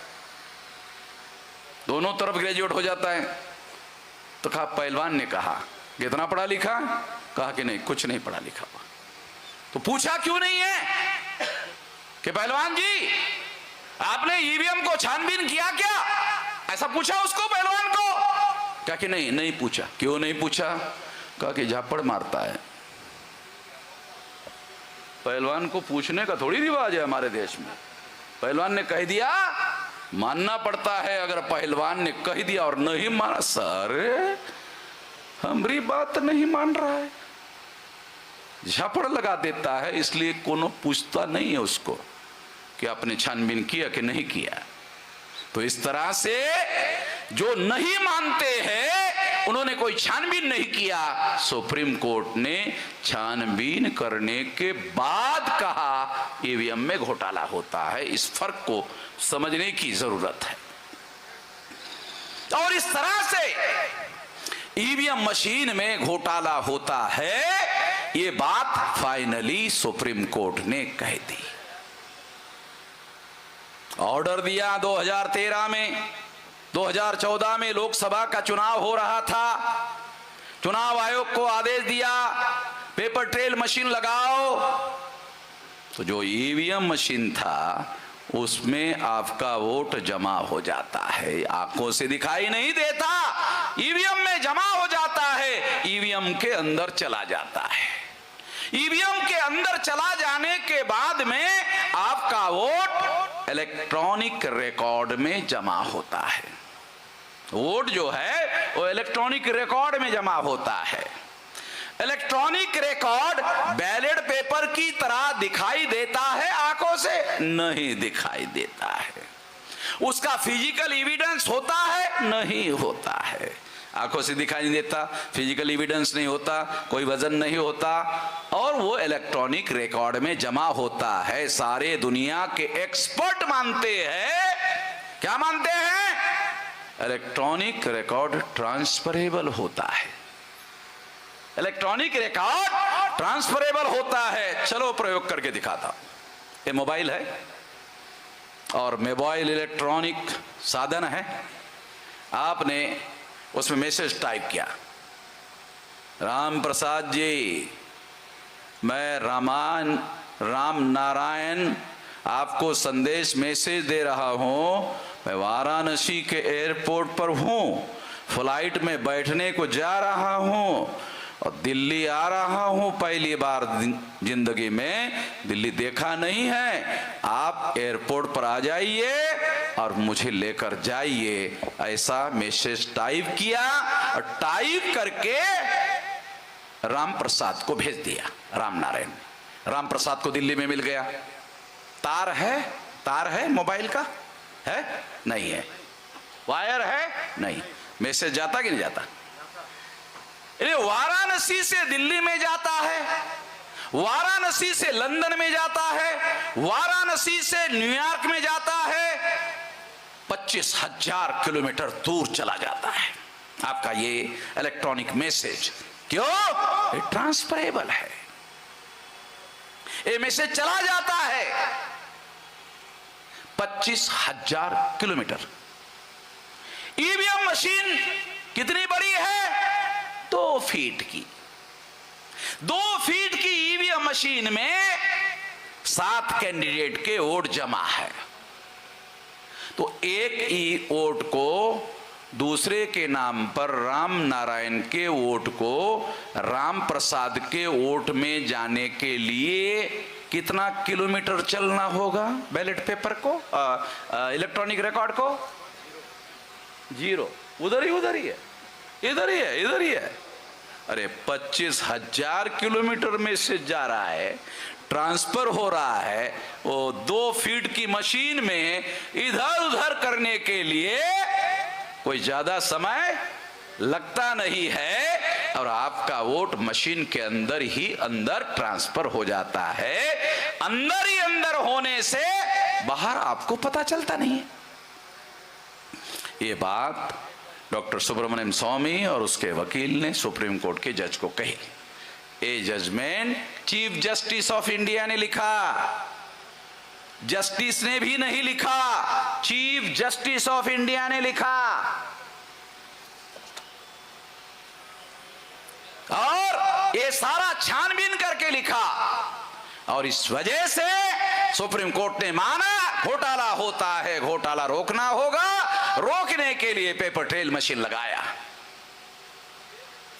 दोनों तरफ ग्रेजुएट हो जाता है। तो कहा पहलवान ने कहा कितना पढ़ा लिखा? कहा कि नहीं कुछ नहीं पढ़ा लिखा हुआ। तो पूछा क्यों नहीं है कि पहलवान जी आपने ईवीएम को छानबीन किया क्या? ऐसा पूछा उसको पहलवान को? क्या कि नहीं नहीं पूछा। क्यों नहीं पूछा? कहा कि झापड़ मारता है। पहलवान को पूछने का थोड़ी रिवाज है हमारे देश में। पहलवान ने कह दिया, मानना पड़ता है। अगर पहलवान ने कह दिया और नहीं माना, सर हमारी बात नहीं मान रहा है, झापड़ लगा देता है। इसलिए कोनो पूछता नहीं है उसको कि आपने छानबीन किया कि नहीं किया। तो इस तरह से जो नहीं मानते हैं उन्होंने कोई छानबीन नहीं किया। सुप्रीम कोर्ट ने छानबीन करने के बाद कहा ईवीएम में घोटाला होता है। इस फर्क को समझने की जरूरत है। और इस तरह से ईवीएम मशीन में घोटाला होता है, ये बात फाइनली सुप्रीम कोर्ट ने कह दी। ऑर्डर दिया 2013 में। 2014 में लोकसभा का चुनाव हो रहा था। चुनाव आयोग को आदेश दिया पेपर ट्रेल मशीन लगाओ। तो जो ईवीएम मशीन था उसमें आपका वोट जमा हो जाता है, आंखों से दिखाई नहीं देता, ईवीएम में जमा हो जाता है, ईवीएम के अंदर चला जाता है। ईवीएम के अंदर चला जाने के बाद में आपका वोट इलेक्ट्रॉनिक रिकॉर्ड में जमा होता है। वोट जो है वो इलेक्ट्रॉनिक रिकॉर्ड में जमा होता है। इलेक्ट्रॉनिक रिकॉर्ड बैलेट पेपर की तरह दिखाई देता है? आंखों से नहीं दिखाई देता है। उसका फिजिकल एविडेंस होता है? नहीं होता है। आंखों से दिखाई नहीं देता, फिजिकल एविडेंस नहीं होता, कोई वजन नहीं होता, और वो इलेक्ट्रॉनिक रिकॉर्ड में जमा होता है। सारे दुनिया के एक्सपर्ट मानते हैं, क्या मानते हैं? इलेक्ट्रॉनिक रिकॉर्ड ट्रांसफरेबल होता है। इलेक्ट्रॉनिक रिकॉर्ड ट्रांसफरेबल होता है। चलो प्रयोग करके दिखाता हूं। ये मोबाइल है और मोबाइल इलेक्ट्रॉनिक साधन है। आपने उसमें मैसेज टाइप किया, राम प्रसाद जी मैं राम नारायण आपको संदेश मैसेज दे रहा हूं। मैं वाराणसी के एयरपोर्ट पर हूं, फ्लाइट में बैठने को जा रहा हूं और दिल्ली आ रहा हूं। पहली बार जिंदगी में दिल्ली देखा नहीं है। आप एयरपोर्ट पर आ जाइए और मुझे लेकर जाइए। ऐसा मैसेज टाइप किया और टाइप करके राम प्रसाद को भेज दिया। राम नारायण राम प्रसाद को दिल्ली में मिल गया। तार है मोबाइल का? है? नहीं है। वायर है? नहीं। मैसेज जाता कि नहीं जाता? वाराणसी से दिल्ली में जाता है, वाराणसी से लंदन में जाता है, वाराणसी से न्यूयॉर्क में जाता है, 25,000 किलोमीटर दूर चला जाता है आपका ये इलेक्ट्रॉनिक मैसेज। क्यों? ये ट्रांसफरेबल है। ये मैसेज चला जाता है 25,000 किलोमीटर। ईवीएम मशीन कितनी बड़ी है? 2 फीट की। 2 फीट की ईवीएम मशीन में 7 कैंडिडेट के वोट जमा है। तो एक वोट को दूसरे के नाम पर राम नारायण के वोट को राम प्रसाद के वोट में जाने के लिए कितना किलोमीटर चलना होगा? बैलेट पेपर को, इलेक्ट्रॉनिक रिकॉर्ड को 0। उधर ही है, इधर ही है। अरे 25,000 किलोमीटर में से जा रहा है, ट्रांसफर हो रहा है। वो 2 फीट की मशीन में इधर उधर करने के लिए कोई ज्यादा समय लगता नहीं है, और आपका वोट मशीन के अंदर ही अंदर ट्रांसफर हो जाता है। अंदर ही अंदर होने से बाहर आपको पता चलता नहीं है। ये बात डॉक्टर सुब्रमण्यम स्वामी और उसके वकील ने सुप्रीम कोर्ट के जज को कही। ये judgment chief justice of India ने लिखा, जस्टिस ने भी नहीं लिखा, चीफ जस्टिस ऑफ इंडिया ने लिखा। और ये सारा छानबीन करके लिखा, और इस वजह से सुप्रीम कोर्ट ने माना घोटाला होता है, घोटाला रोकना होगा। रोकने के लिए पेपर ट्रेल मशीन लगाया।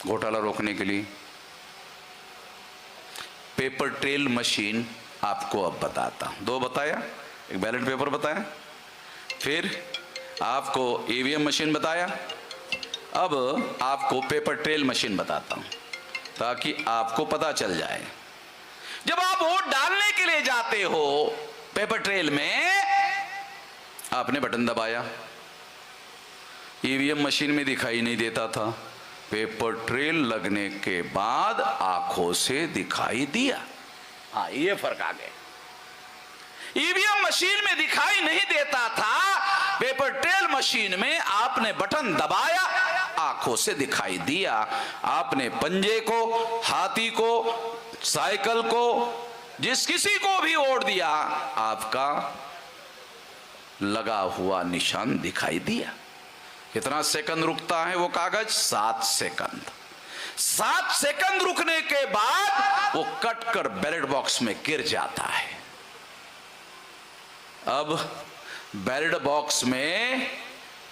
घोटाला रोकने के लिए पेपर ट्रेल मशीन आपको अब बताता हूं। 2 बताया, एक बैलेट पेपर बताया, फिर आपको ईवीएम मशीन बताया, अब आपको पेपर ट्रेल मशीन बताता हूं ताकि आपको पता चल जाए। जब आप वोट डालने के लिए जाते हो पेपर ट्रेल में, आपने बटन दबाया, ईवीएम मशीन में दिखाई नहीं देता था, पेपर ट्रेल लगने के बाद आंखों से दिखाई दिया। हाँ, ये फर्क आ गया। ईवीएम मशीन में दिखाई नहीं देता था, पेपर ट्रेल मशीन में आपने बटन दबाया, आंखों से दिखाई दिया। आपने पंजे को, हाथी को, साइकिल को, जिस किसी को भी वोट दिया, आपका लगा हुआ निशान दिखाई दिया। कितना सेकंड रुकता है वो कागज? 7 सेकंड। 7 सेकंड रुकने के बाद वो कट कर बैलेट बॉक्स में गिर जाता है। अब बैलेट बॉक्स में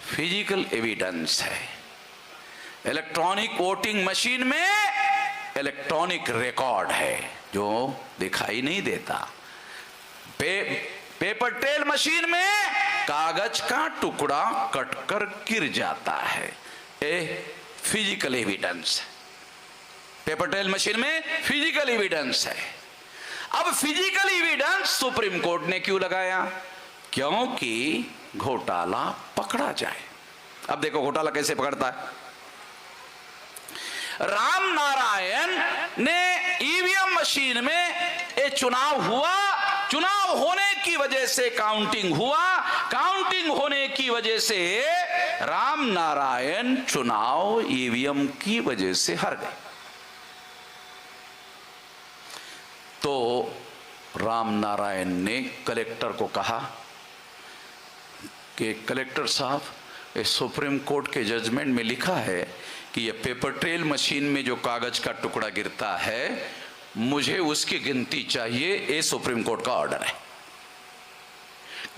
फिजिकल एविडेंस है, इलेक्ट्रॉनिक वोटिंग मशीन में इलेक्ट्रॉनिक रिकॉर्ड है जो दिखाई नहीं देता। पेपर ट्रेल मशीन में कागज का टुकड़ा कटकर गिर जाता है, ये फिजिकल एविडेंस है। पेपर ट्रेल मशीन में फिजिकल एविडेंस है। अब फिजिकल एविडेंस सुप्रीम कोर्ट ने क्यों लगाया? क्योंकि घोटाला पकड़ा जाए। अब देखो घोटाला कैसे पकड़ता है। राम नारायण ने ईवीएम मशीन में ये चुनाव हुआ, चुनाव होने की वजह से काउंटिंग हुआ, काउंटिंग होने की वजह से राम नारायण चुनाव ईवीएम की वजह से हार गए। तो राम नारायण ने कलेक्टर को कहा कि कलेक्टर साहब, इस सुप्रीम कोर्ट के जजमेंट में लिखा है कि ये पेपर ट्रेल मशीन में जो कागज का टुकड़ा गिरता है, मुझे उसकी गिनती चाहिए, ये सुप्रीम कोर्ट का ऑर्डर है।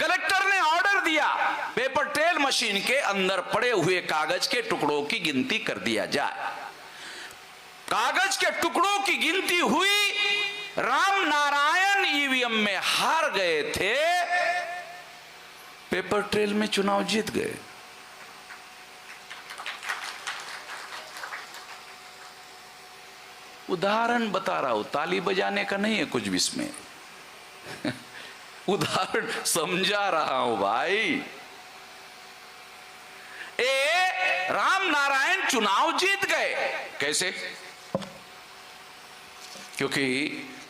कलेक्टर ने ऑर्डर दिया पेपर ट्रेल मशीन के अंदर पड़े हुए कागज के टुकड़ों की गिनती कर दिया जाए। कागज के टुकड़ों की गिनती हुई, राम नारायण ईवीएम में हार गए थे, पेपर ट्रेल में चुनाव जीत गए। उदाहरण बता रहा हूं, ताली बजाने का नहीं है कुछ भी इसमें उदाहरण समझा रहा हूं भाई। राम नारायण चुनाव जीत गए कैसे? क्योंकि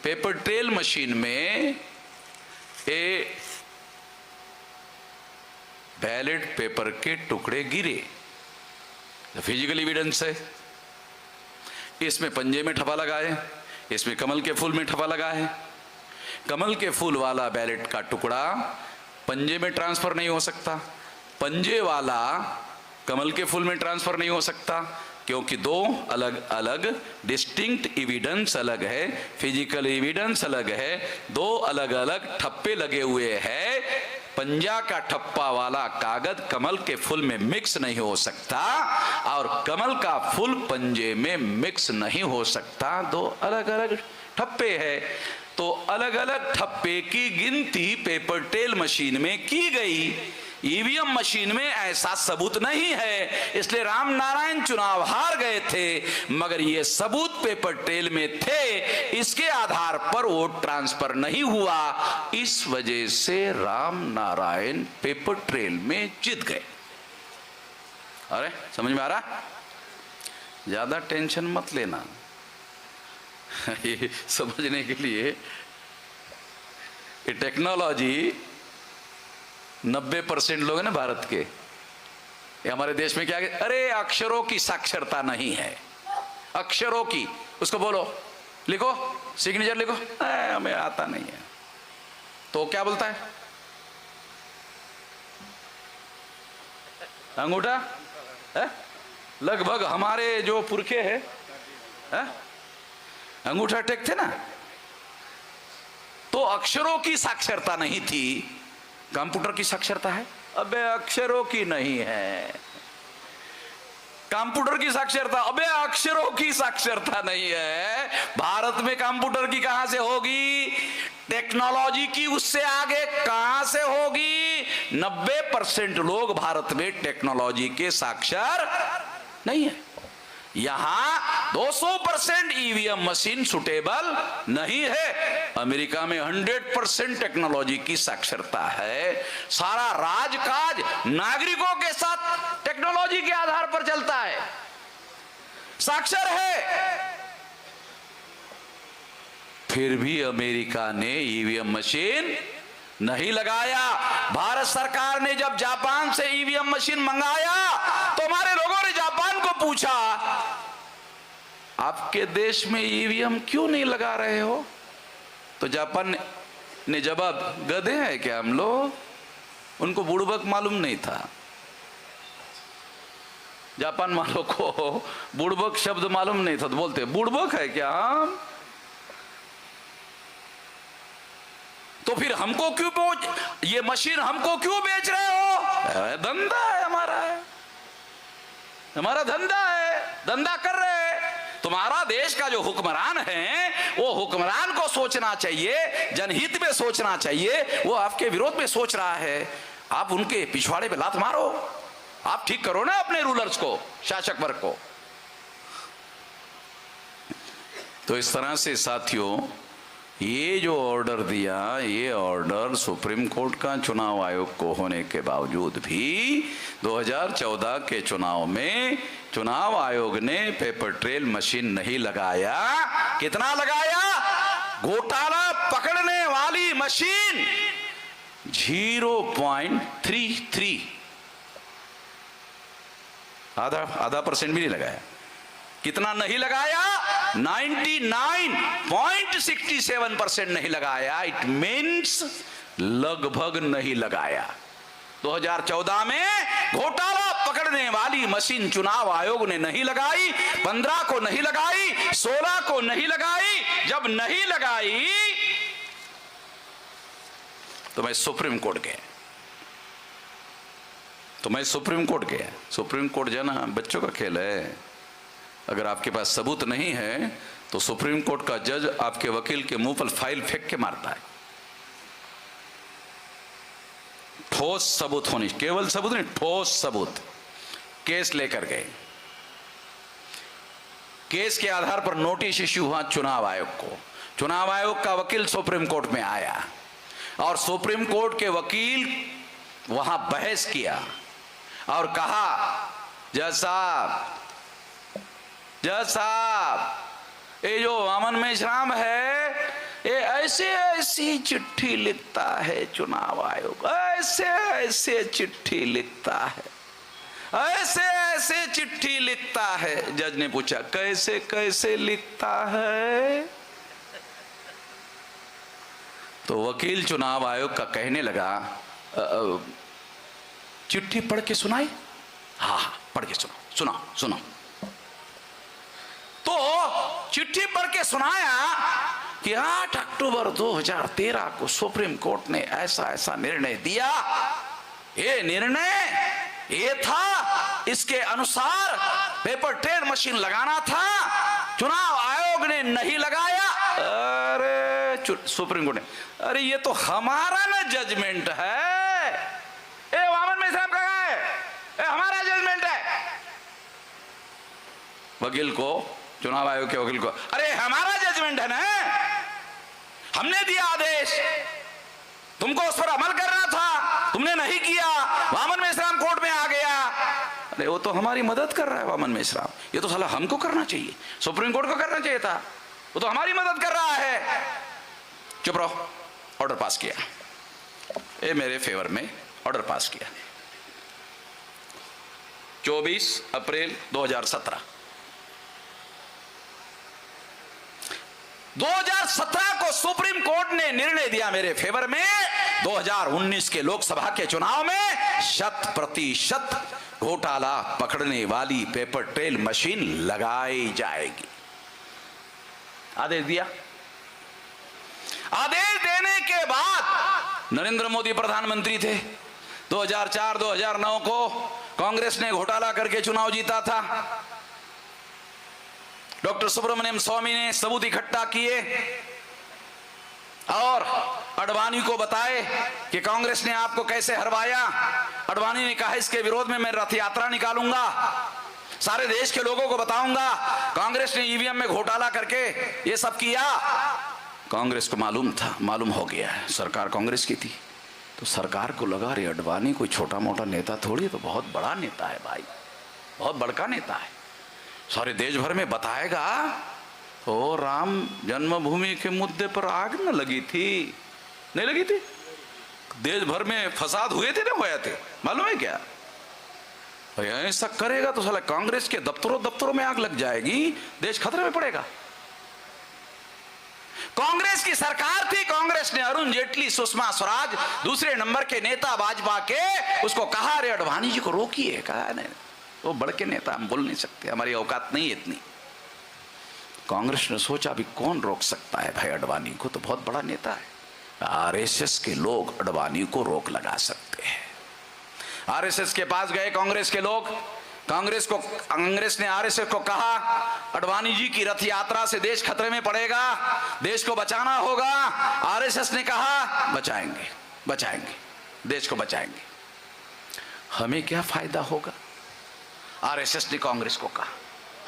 पेपर ट्रेल मशीन में बैलेट पेपर के टुकड़े गिरे, फिजिकल एविडेंस है। इसमें पंजे में ठप्पा लगा है, इसमें कमल के फूल में ठप्पा लगा है, कमल के फूल वाला बैलेट का टुकड़ा पंजे में ट्रांसफर नहीं हो सकता, पंजे वाला कमल के फूल में ट्रांसफर नहीं हो सकता, क्योंकि दो अलग अलग डिस्टिंक्ट एविडेंस अलग है, फिजिकल एविडेंस अलग है, दो अलग अलग ठप्पे लगे हुए हैं। पंजा का ठप्पा वाला कागज कमल के फूल में मिक्स नहीं हो सकता और कमल का फूल पंजे में मिक्स नहीं हो सकता, दो अलग अलग ठप्पे है। तो अलग अलग ठप्पे की गिनती पेपर ट्रेल मशीन में की गई, ईवीएम मशीन में ऐसा सबूत नहीं है, इसलिए राम नारायण चुनाव हार गए थे। मगर ये सबूत पेपर ट्रेल में थे, इसके आधार पर वोट ट्रांसफर नहीं हुआ, इस वजह से राम नारायण पेपर ट्रेल में जीत गए। अरे समझ में आ रहा? ज्यादा टेंशन मत लेना ये समझने के लिए ये टेक्नोलॉजी 90% लोग हैं ना भारत के, ये हमारे देश में क्या है, अरे अक्षरों की साक्षरता नहीं है, अक्षरों की, उसको बोलो लिखो सिग्नेचर लिखो, हमें आता नहीं है, तो क्या बोलता है अंगूठा है? लगभग हमारे जो पुरखे है अंगूठा टेकते ना, तो अक्षरों की साक्षरता नहीं थी, कंप्यूटर की साक्षरता है। अबे अक्षरों की नहीं है, कंप्यूटर की साक्षरता, अबे अक्षरों की साक्षरता नहीं है। भारत में कंप्यूटर की कहां से होगी, टेक्नोलॉजी की उससे आगे कहां से होगी। 90% लोग भारत में टेक्नोलॉजी के साक्षर नहीं है। यहां 200% ईवीएम मशीन सुटेबल नहीं है, अमेरिका में 100% टेक्नोलॉजी की साक्षरता है। सारा राजकाज नागरिकों के साथ टेक्नोलॉजी के आधार पर चलता है, साक्षर है। फिर भी अमेरिका ने ईवीएम मशीन नहीं लगाया। भारत सरकार ने जब जापान से ईवीएम मशीन मंगाया तो हमारे लोगों ने जापान को पूछा, आपके देश में ईवीएम क्यों नहीं लगा रहे हो? तो जापान ने जवाब, गधे हैं क्या हम लोग? उनको बुड़बक मालूम नहीं था। जापान वालों को बुड़बक शब्द मालूम नहीं था, तो बोलते बुड़बक है क्या हम? तो फिर हमको क्यों ये मशीन हमको क्यों बेच रहे हो? धंधा है हमारा धंधा है, धंधा कर रहे हैं। तुम्हारा देश का जो हुक्मरान है वो हुक्मरान को सोचना चाहिए, जनहित में सोचना चाहिए, वो आपके विरोध में सोच रहा है। आप उनके पिछवाड़े पे लात मारो, आप ठीक करो ना अपने रूलर्स को, शासक वर्ग को। तो इस तरह से साथियों, ये जो ऑर्डर दिया, ये ऑर्डर सुप्रीम कोर्ट का चुनाव आयोग को होने के बावजूद भी 2014 के चुनाव में चुनाव आयोग ने पेपर ट्रेल मशीन नहीं लगाया। कितना लगाया? घोटाला पकड़ने वाली मशीन 0.33, आधा % भी नहीं लगाया। कितना नहीं लगाया? 99.67% नहीं लगाया। इट मीन्स लगभग नहीं लगाया। 2014 में घोटाला पकड़ने वाली मशीन चुनाव आयोग ने नहीं लगाई, 15 को नहीं लगाई, 16 को नहीं लगाई। जब नहीं लगाई तो मैं सुप्रीम कोर्ट गया। सुप्रीम कोर्ट जाना बच्चों का खेल है। अगर आपके पास सबूत नहीं है तो सुप्रीम कोर्ट का जज आपके वकील के मुंह पर फाइल फेंक के मारता है। ठोस सबूत होनी, केवल सबूत नहीं, ठोस सबूत। केस लेकर गए, केस के आधार पर नोटिस इश्यू हुआ चुनाव आयोग को। चुनाव आयोग का वकील सुप्रीम कोर्ट में आया और सुप्रीम कोर्ट के वकील वहां बहस किया और कहा, जज साहब, ये जो वामन मेश्राम है, ये ऐसी चिट्ठी लिखता है चुनाव आयोग, ऐसे चिट्ठी लिखता है, ऐसे चिट्ठी लिखता है। जज ने पूछा, कैसे लिखता है? तो वकील चुनाव आयोग का कहने लगा चिट्ठी पढ़ के सुनाई? हाँ हाँ पढ़ के सुनाओ। तो चिट्ठी पढ़ के सुनाया कि 8 अक्टूबर 2013 को सुप्रीम कोर्ट ने ऐसा निर्णय दिया। ये निर्णय ये था, इसके अनुसार पेपर ट्रेल मशीन लगाना था, चुनाव आयोग ने नहीं लगाया। अरे सुप्रीम कोर्ट ने, अरे ये तो हमारा ना जजमेंट है। ए वामन मेश्राम कहाँ है? हमारा जजमेंट है। वकील को, चुनाव आयोग के वकील को, अरे हमारा जजमेंट है ना, हमने दिया आदेश, तुमको उस पर अमल करना था, तुमने नहीं किया, वामन मेश्राम कोर्ट में आ गया। अरे वो तो हमारी मदद कर रहा है वामन मेश्राम, ये तो साला हमको करना चाहिए, सुप्रीम कोर्ट को करना चाहिए था, वो तो हमारी मदद कर रहा है। चुप रहो। ऑर्डर पास किया, ये मेरे फेवर में ऑर्डर पास किया। 24 अप्रैल 2017 को सुप्रीम कोर्ट ने निर्णय दिया मेरे फेवर में। 2019 के लोकसभा के चुनाव में 100% घोटाला पकड़ने वाली पेपर ट्रेल मशीन लगाई जाएगी। आदेश दिया। आदेश देने के बाद नरेंद्र मोदी प्रधानमंत्री थे। 2004-2009 को कांग्रेस ने घोटाला करके चुनाव जीता था। डॉक्टर सुब्रमण्यम स्वामी ने सबूत इकट्ठा किए और अडवाणी को बताए कि कांग्रेस ने आपको कैसे हरवाया। अडवाणी ने कहा इसके विरोध में मैं रथ यात्रा निकालूंगा, सारे देश के लोगों को बताऊंगा कांग्रेस ने ईवीएम में घोटाला करके ये सब किया। कांग्रेस को मालूम था, मालूम हो गया है, सरकार कांग्रेस की थी, तो सरकार को लगा रे अडवाणी कोई छोटा मोटा नेता थोड़ी, तो बहुत बड़ा नेता है भाई, बहुत बड़का नेता है, सारे देश भर में बताएगा। तो राम जन्मभूमि के मुद्दे पर आग न लगी थी, नहीं लगी थी, देश भर में फसाद हुए थे ना, हुए थे, मालूम है क्या? ऐसा करेगा तो साला कांग्रेस के दफ्तरों में आग लग जाएगी, देश खतरे में पड़ेगा। कांग्रेस की सरकार थी, कांग्रेस ने अरुण जेटली, सुषमा स्वराज, दूसरे नंबर के नेता भाजपा के, उसको कहा रे अडवाणी जी को रोकिए। कहा नहीं, वो बड़ के नेता, हम बोल नहीं सकते, हमारी औकात नहीं है इतनी। कांग्रेस ने सोचा अभी कौन रोक सकता है भाई अडवाणी को, तो बहुत बड़ा नेता है, आरएसएस के लोग अडवाणी को रोक लगा सकते हैं। आरएसएस के पास गए कांग्रेस के लोग, कांग्रेस ने आरएसएस को कहा अडवाणी जी की रथ यात्रा से देश खतरे में पड़ेगा, देश को बचाना होगा। आरएसएस ने कहा बचाएंगे, देश को बचाएंगे। हमें क्या फायदा होगा? आरएसएस ने कांग्रेस को कहा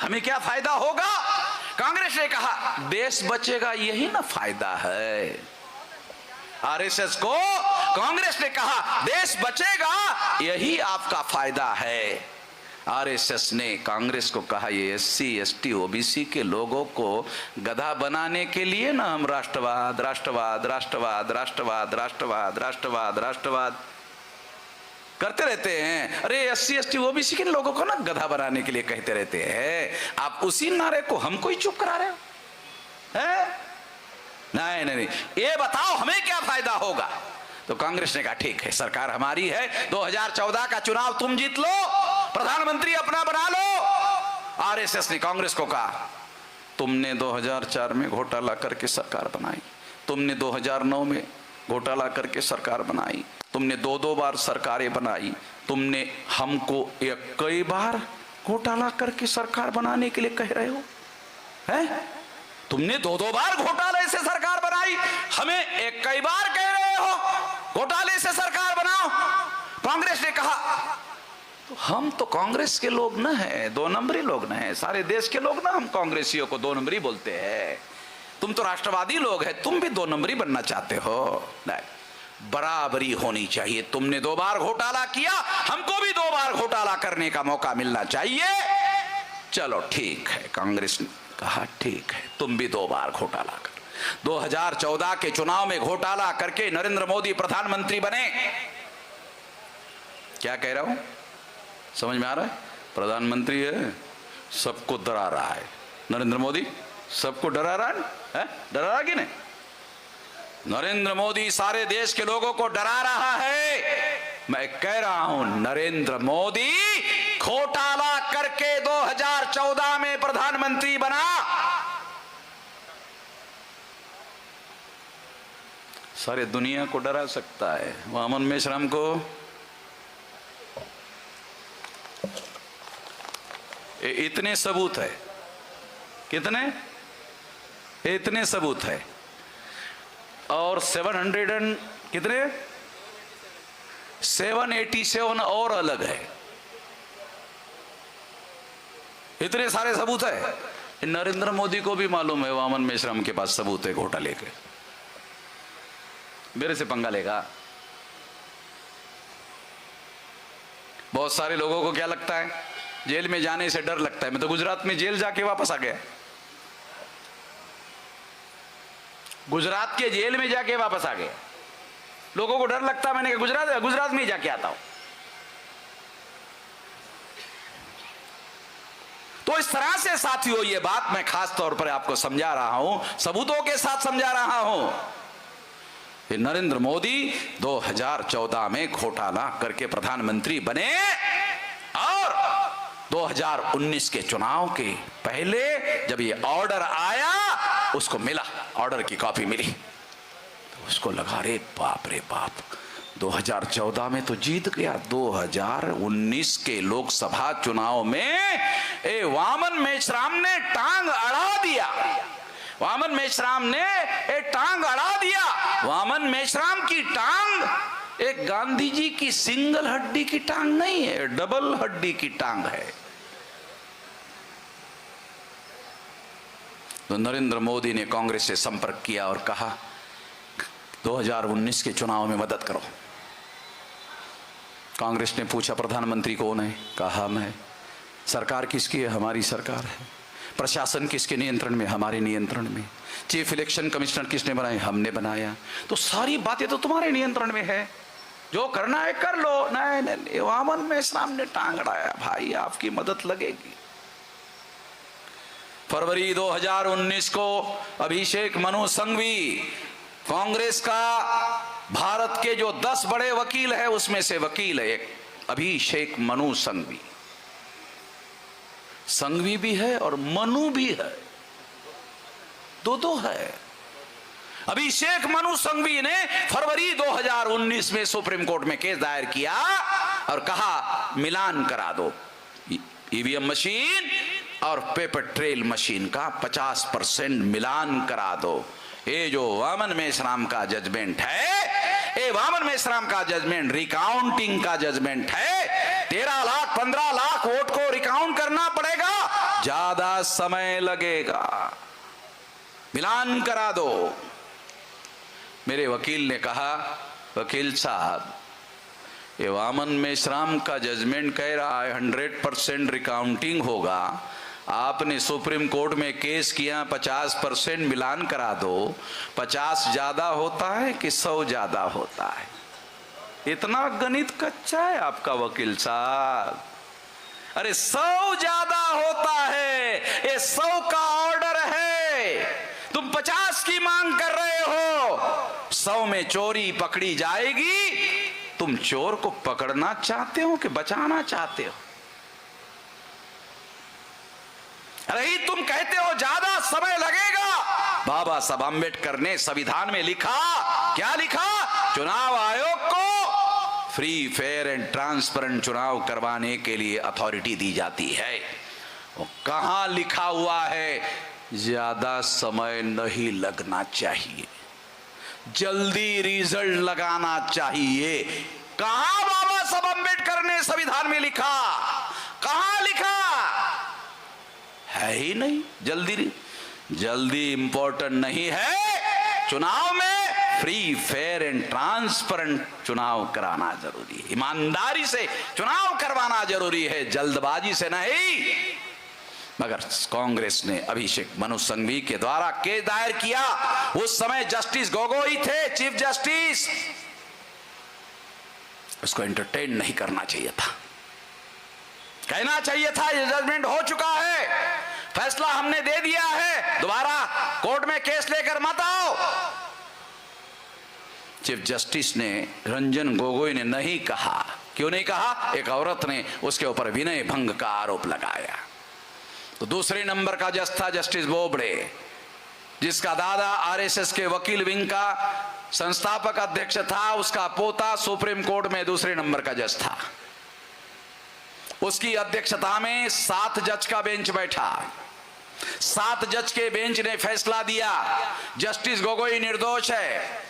हमें क्या फायदा होगा? कांग्रेस ने कहा देश बचेगा, यही ना फायदा है। आरएसएस को कांग्रेस ने कहा देश बचेगा, यही आपका फायदा है। आरएसएस ने कांग्रेस को कहा ये SC ST OBC के लोगों को गधा बनाने के लिए ना हम राष्ट्रवाद करते रहते हैं। अरे SC ST OBC के लोगों को ना गधा बनाने के लिए कहते रहते हैं, आप उसी नारे को हमको ही चुप करा रहे हो हैं? नहीं, ये बताओ हमें क्या फायदा होगा? तो कांग्रेस ने कहा ठीक है, सरकार हमारी है, 2014 का चुनाव तुम जीत लो, प्रधानमंत्री अपना बना लो। आरएसएस ने कांग्रेस को कहा तुमने 2004 में घोटाला करके सरकार बनाई, तुमने 2009 में घोटाला करके सरकार बनाई, तुमने दो बार सरकारें बनाई, तुमने हमको कई बार घोटाला करके सरकार बनाने के लिए कह रहे हो हैं? तुमने दो बार घोटाले से सरकार बनाई, हमें कई बार कह रहे हो घोटाले से सरकार बनाओ। कांग्रेस ने कहा तो हम तो कांग्रेस के लोग न हैं, 2 नंबरी लोग न हैं, सारे देश के लोग ना हम कांग्रेसियों को 2 नंबरी बोलते हैं। तुम तो राष्ट्रवादी लोग हैं, तुम भी 2 नंबरी बनना चाहते हो। नहीं, बराबरी होनी चाहिए। तुमने 2 बार घोटाला किया, हमको भी 2 बार घोटाला करने का मौका मिलना चाहिए। चलो ठीक है, कांग्रेस ने कहा ठीक है, तुम भी 2 बार घोटाला कर। 2014 के चुनाव में घोटाला करके नरेंद्र मोदी प्रधानमंत्री बने। क्या कह रहा हूं, समझ में आ रहा है? प्रधानमंत्री है, सबको डरा रहा है, नरेंद्र मोदी सबको डरा रहा है, डरा रहा कि नहीं? नरेंद्र मोदी सारे देश के लोगों को डरा रहा है। मैं कह रहा हूं, नरेंद्र मोदी घोटाला करके 2014 में प्रधानमंत्री बना, सारे दुनिया को डरा सकता है। वामन मेश्राम को इतने सबूत है, कितने, इतने सबूत है। और 700 कितने 787 और अलग है, इतने सारे सबूत है। नरेंद्र मोदी को भी मालूम है वामन मेश्राम के पास सबूत है घोटाले के। मेरे से पंगा लेगा। बहुत सारे लोगों को क्या लगता है, जेल में जाने से डर लगता है। मैं तो गुजरात में जेल जाके वापस आ गया, गुजरात के जेल में जाके वापस आ गया। लोगों को डर लगता है, मैंने कहा गुजरात में ही जाके आता हूं। तो इस तरह से साथियों, ये बात मैं खास तौर पर आपको समझा रहा हूं, सबूतों के साथ समझा रहा हूं। नरेंद्र मोदी 2014 में घोटाला करके प्रधानमंत्री बने और 2019 के चुनाव के पहले जब ये ऑर्डर आया, उसको मिला, ऑर्डर की कॉपी मिली, तो उसको लगा रे बाप 2014 में तो जीत गया, 2019 के लोकसभा चुनाव में वामन मेश्राम ने टांग अड़ा दिया। वामन मेश्राम ने एक टांग अड़ा दिया। वामन मेश्राम की टांग एक गांधी जी की सिंगल हड्डी की टांग नहीं है, डबल हड्डी की टांग है। तो नरेंद्र मोदी ने कांग्रेस से संपर्क किया और कहा 2019 के चुनाव में मदद करो। कांग्रेस ने पूछा प्रधानमंत्री कौन है, कहा मैं। सरकार किसकी है, हमारी सरकार है। प्रशासन किसके नियंत्रण में, हमारे नियंत्रण में। चीफ इलेक्शन कमिश्नर किसने बनाए, हमने बनाया। तो सारी बातें तो तुम्हारे नियंत्रण में है, जो करना है कर लो। नहीं, वामन मेश्राम ने टांग अड़ाया, भाई आपकी मदद लगेगी। फरवरी 2019 को अभिषेक मनु सिंघवी, कांग्रेस का भारत के जो 10 बड़े वकील है उसमें से वकील है एक, अभिषेक मनु सिंघवी। संघवी भी है और मनु भी है, दो है। अभिषेक मनु सिंघवी ने फरवरी 2019 में सुप्रीम कोर्ट में केस दायर किया और कहा मिलान करा दो ईवीएम मशीन और पेपर ट्रेल मशीन का 50% मिलान करा दो। ये जो वामन मेश्राम का जजमेंट है, ये वामन मेश्राम का जजमेंट रिकाउंटिंग का जजमेंट है। 13 लाख 15 लाख वोट को रिकाउंट करना पड़ेगा, ज्यादा समय लगेगा, मिलान करा दो। मेरे वकील ने कहा, वकील साहब ये वामन मेश्राम का जजमेंट कह रहा है 100% रिकाउंटिंग होगा, आपने सुप्रीम कोर्ट में केस किया 50% मिलान करा दो। 50 ज्यादा होता है कि 100 ज्यादा होता है? इतना गणित कच्चा है आपका वकील साहब। अरे 100 ज्यादा होता है, ये 100 का ऑर्डर है, तुम 50 की मांग कर रहे हो। 100 में चोरी पकड़ी जाएगी, तुम चोर को पकड़ना चाहते हो कि बचाना चाहते हो? अरे तुम कहते हो ज्यादा समय लगेगा। बाबा साहब अम्बेडकर ने संविधान में लिखा, क्या लिखा? चुनाव आयोग को फ्री फेयर एंड ट्रांसपेरेंट चुनाव करवाने के लिए अथॉरिटी दी जाती है। वो कहां लिखा हुआ है ज्यादा समय नहीं लगना चाहिए, जल्दी रिजल्ट लगाना चाहिए? कहां बाबा साहब अम्बेडकर ने संविधान में लिखा? कहां लिखा? है ही नहीं। जल्दी इंपॉर्टेंट नहीं है। चुनाव में फ्री फेयर एंड ट्रांसपेरेंट चुनाव कराना जरूरी है, ईमानदारी से चुनाव करवाना जरूरी है, जल्दबाजी से नहीं। मगर कांग्रेस ने अभिषेक मनु सिंघवी के द्वारा केस दायर किया। उस समय जस्टिस गोगोई थे चीफ जस्टिस, उसको एंटरटेन नहीं करना चाहिए था, कहना चाहिए था ये जजमेंट हो चुका है, फैसला हमने दे दिया है, दोबारा कोर्ट में केस लेकर मत आओ। चीफ जस्टिस ने, रंजन गोगोई ने नहीं कहा। क्यों नहीं कहा? एक औरत ने उसके ऊपर विनय भंग का आरोप लगाया। तो दूसरे नंबर का जज था जस्टिस बोबड़े, जिसका दादा आरएसएस के वकील विंग का संस्थापक अध्यक्ष था, उसका पोता सुप्रीम कोर्ट में दूसरे नंबर का जज था। उसकी अध्यक्षता में 7 जज का बेंच बैठा। 7 जज के बेंच ने फैसला दिया जस्टिस गोगोई निर्दोष है।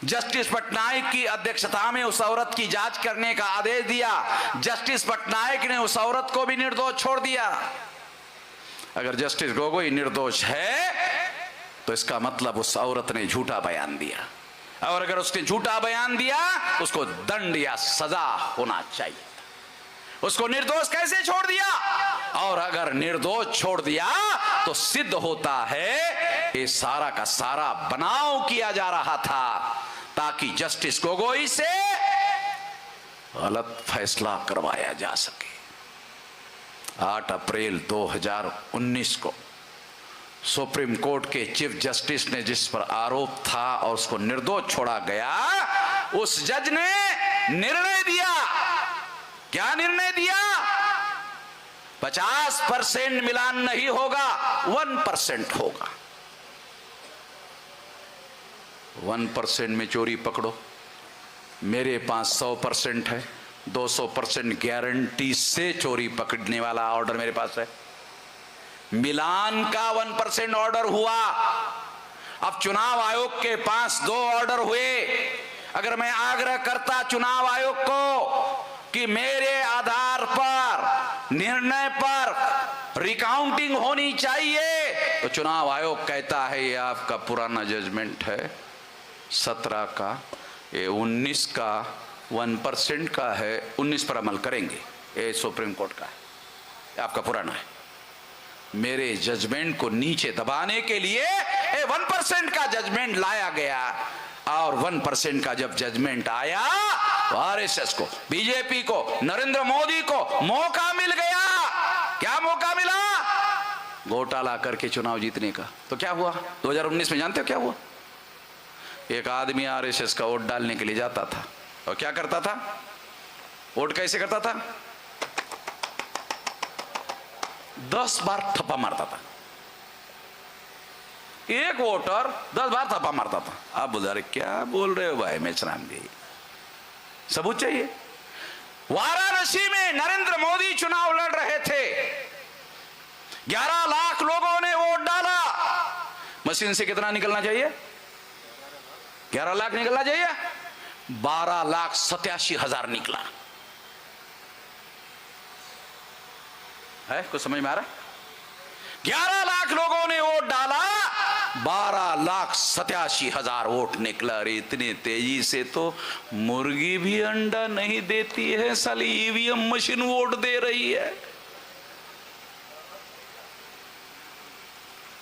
जस्टिस पटनायक की अध्यक्षता में उस औरत की जांच करने का आदेश दिया। जस्टिस पटनायक ने उस औरत को भी निर्दोष छोड़ दिया। अगर जस्टिस गोगोई निर्दोष है तो इसका मतलब उस औरत ने झूठा बयान दिया, और अगर उसने झूठा बयान दिया उसको दंड या सजा होना चाहिए। उसको निर्दोष कैसे छोड़ दिया? और अगर निर्दोष छोड़ दिया तो सिद्ध होता है ये सारा का सारा बनाव किया जा रहा था ताकि जस्टिस गोगोई से गलत फैसला करवाया जा सके। 8 अप्रैल 2019 को सुप्रीम कोर्ट के चीफ जस्टिस ने जिस पर आरोप था और उसको निर्दोष छोड़ा गया, उस जज ने निर्णय दिया। क्या निर्णय दिया? 50% मिलान नहीं होगा, 1% होगा। 1% में चोरी पकड़ो, मेरे पास 100% है, 200% गारंटी से चोरी पकड़ने वाला ऑर्डर मेरे पास है। मिलान का 1% ऑर्डर हुआ। अब चुनाव आयोग के पास 2 ऑर्डर हुए। अगर मैं आग्रह करता चुनाव आयोग को कि मेरे आधार पर निर्णय पर रिकाउंटिंग होनी चाहिए, तो चुनाव आयोग कहता है ये आपका पुराना जजमेंट है 17 का, ये 19 का 1% का है, 19 पर अमल करेंगे, ये सुप्रीम कोर्ट का है, ये आपका पुराना है। मेरे जजमेंट को नीचे दबाने के लिए 1% का जजमेंट लाया गया, और 1% का जब जजमेंट आया तो आरएसएस को, बीजेपी को, नरेंद्र मोदी को मौका मिल गया। क्या मौका मिला? घोटाला करके चुनाव जीतने का। तो क्या हुआ 2019 में? जानते हो क्या हुआ? एक आदमी आरएसएस का वोट डालने के लिए जाता था और क्या करता था? वोट कैसे करता था? 10 बार थप्पा मारता था। एक वोटर 10 बार थप्पा मारता था। आप बोल रहे क्या बोल रहे हो भाई मेचराम जी, सबूत चाहिए। वाराणसी में नरेंद्र मोदी चुनाव लड़ रहे थे, 11 लाख लोगों ने वोट डाला। मशीन से कितना निकलना चाहिए? 11 लाख निकलना चाहिए, 12,87,000 निकला है। कुछ समझ में आ रहा है? 11 लाख लोगों ने वोट डाला, 12,87,000 वोट निकला। अरे इतनी तेजी से तो मुर्गी भी अंडा नहीं देती है, साली ईवीएम मशीन वोट दे रही है।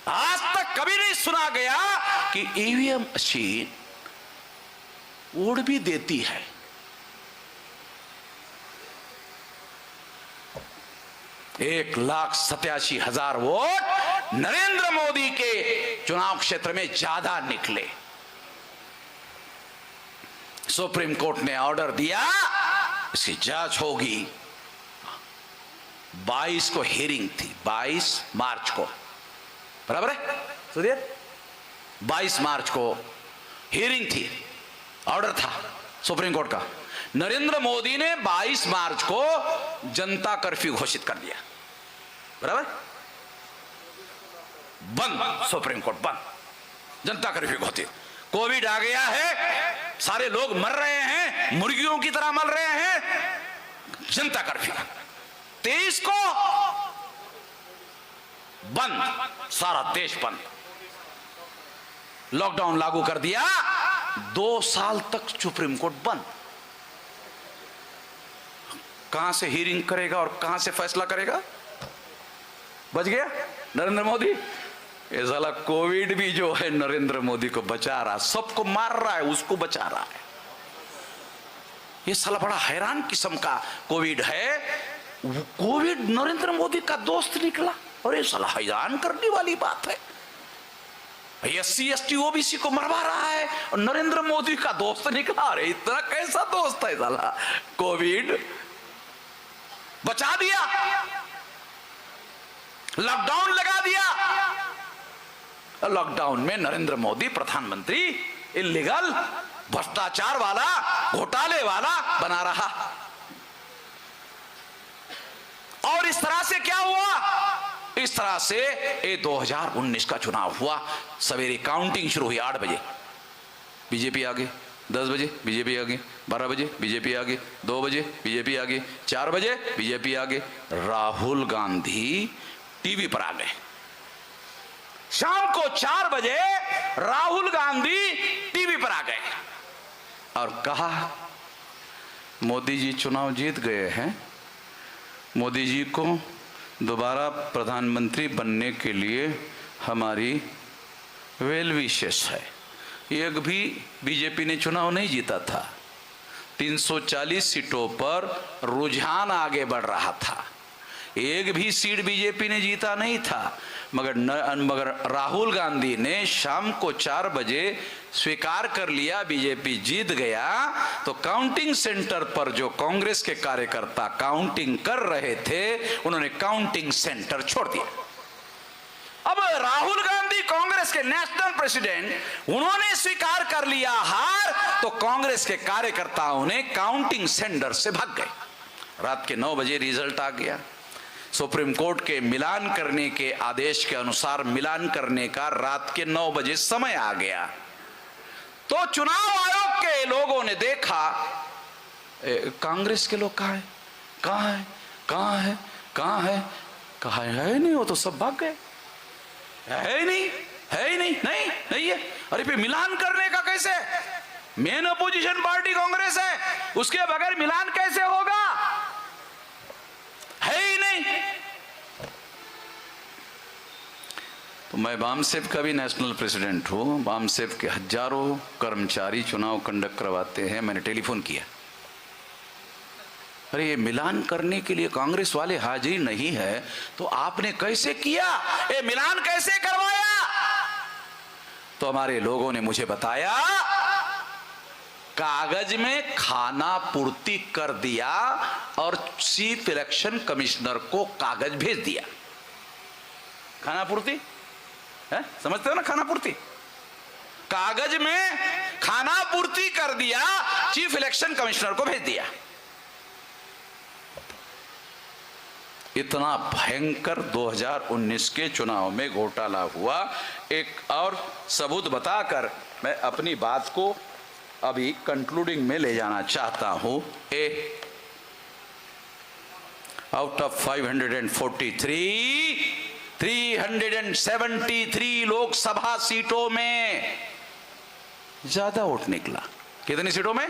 आज तक कभी नहीं सुना गया कि ईवीएम मशीन वोट भी देती है। एक 1,87,000 वोट नरेंद्र मोदी के चुनाव क्षेत्र में ज्यादा निकले। सुप्रीम कोर्ट ने ऑर्डर दिया इसकी जांच होगी। 22 को हियरिंग थी, 22 मार्च को, बराबर है सुधीर? 22 मार्च को हियरिंग थी, ऑर्डर था सुप्रीम कोर्ट का। नरेंद्र मोदी ने 22 मार्च को जनता कर्फ्यू घोषित कर दिया, बराबर? बंद, सुप्रीम कोर्ट बंद, जनता कर्फ्यू घोषित। कोविड आ गया है, सारे लोग मर रहे हैं, मुर्गियों की तरह मर रहे हैं, जनता कर्फ्यू। 23 को बंद, सारा देश बंद, लॉकडाउन लागू कर दिया। 2 साल तक सुप्रीम कोर्ट बंद। कहां से हियरिंग करेगा और कहां से फैसला करेगा? बच गया नरेंद्र मोदी। ये साला कोविड भी जो है नरेंद्र मोदी को बचा रहा, सबको मार रहा है, उसको बचा रहा है। ये साला बड़ा हैरान किस्म का कोविड है। कोविड नरेंद्र मोदी का दोस्त निकला, और ये साला हैरान करने वाली बात है। SC ST OBC को मरवा रहा है और नरेंद्र मोदी का दोस्त निकला। अरे इतना कैसा दोस्त है साला। कोविड बचा दिया, लॉकडाउन लगा दिया, लॉकडाउन में नरेंद्र मोदी प्रधानमंत्री इलीगल, भ्रष्टाचार वाला, घोटाले वाला बना रहा। और इस तरह से क्या हुआ? इस तरह से ये 2019 का चुनाव हुआ। सवेरे काउंटिंग शुरू हुई 8 बजे, बीजेपी आगे, 10 बजे बीजेपी आगे, 12 बजे बीजेपी आगे, 2 बजे बीजेपी आगे, 4 बजे बीजेपी आगे। राहुल गांधी टीवी पर आ गए। शाम को 4 बजे राहुल गांधी टीवी पर आ गए और कहा, मोदी जी चुनाव जीत गए हैं, मोदी जी को दोबारा प्रधानमंत्री बनने के लिए हमारी वेल विशेष है। एक भी बीजेपी ने चुनाव नहीं जीता था। 340 सीटों पर रुझान आगे बढ़ रहा था, एक भी सीट बीजेपी ने जीता नहीं था। मगर राहुल गांधी ने शाम को 4 बजे स्वीकार कर लिया बीजेपी जीत गया। तो काउंटिंग सेंटर पर जो कांग्रेस के कार्यकर्ता काउंटिंग कर रहे थे, उन्होंने काउंटिंग सेंटर छोड़ दिया। अब राहुल गांधी कांग्रेस के नेशनल प्रेसिडेंट, उन्होंने स्वीकार कर लिया हार, तो कांग्रेस के कार्यकर्ताओं ने काउंटिंग सेंटर से भाग गए। रात के 9 बजे रिजल्ट आ गया। सुप्रीम कोर्ट के मिलान करने के आदेश के अनुसार मिलान करने का रात के 9 बजे समय आ गया। तो चुनाव आयोग के लोगों ने देखा, कांग्रेस के लोग कहाँ हैं, कहाँ हैं, कहाँ हैं, कहाँ हैं, कहाँ है नहीं, वो तो सब भाग गए, है ही नहीं, है ही नहीं, नहीं नहीं है। अरे फिर मिलान करने का कैसे? मेन अपोजिशन पार्टी कांग्रेस है, उसके बगैर मिलान कैसे होगा? है ही नहीं। तो मैं बामसेफ का भी नेशनल प्रेसिडेंट हूं। बामसेफ के हजारों कर्मचारी चुनाव कंडक्ट करवाते हैं। मैंने टेलीफोन किया, अरे ये मिलान करने के लिए कांग्रेस वाले हाजिर नहीं है, तो आपने कैसे किया, ये मिलान कैसे करवाया? तो हमारे लोगों ने मुझे बताया, कागज में खाना पूर्ति कर दिया और चीफ इलेक्शन कमिश्नर को कागज भेज दिया। खाना पूर्ति है, समझते हो ना, खाना पूर्ति। कागज में खाना पूर्ति कर दिया, चीफ इलेक्शन कमिश्नर को भेज दिया। इतना भयंकर 2019 के चुनाव में घोटाला हुआ। एक और सबूत बताकर मैं अपनी बात को अभी कंक्लूडिंग में ले जाना चाहता हूं। आउट ऑफ 543 373 लोकसभा सीटों में ज्यादा वोट निकला। कितनी सीटों में?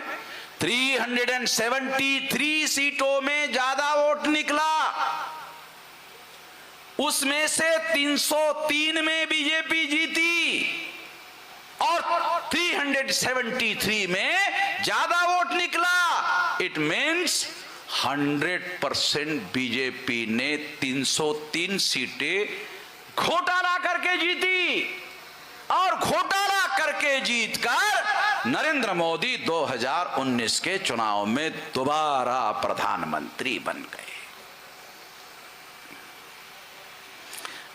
373 सीटों में ज्यादा वोट निकला। उसमें से 303 में बीजेपी जीती और 373 में ज्यादा वोट निकला। इट मीन्स 100% बीजेपी ने 303 सीटें घोटाला करके जीती और घोटाला करके जीतकर नरेंद्र मोदी 2019 के चुनाव में दोबारा प्रधानमंत्री बन गए।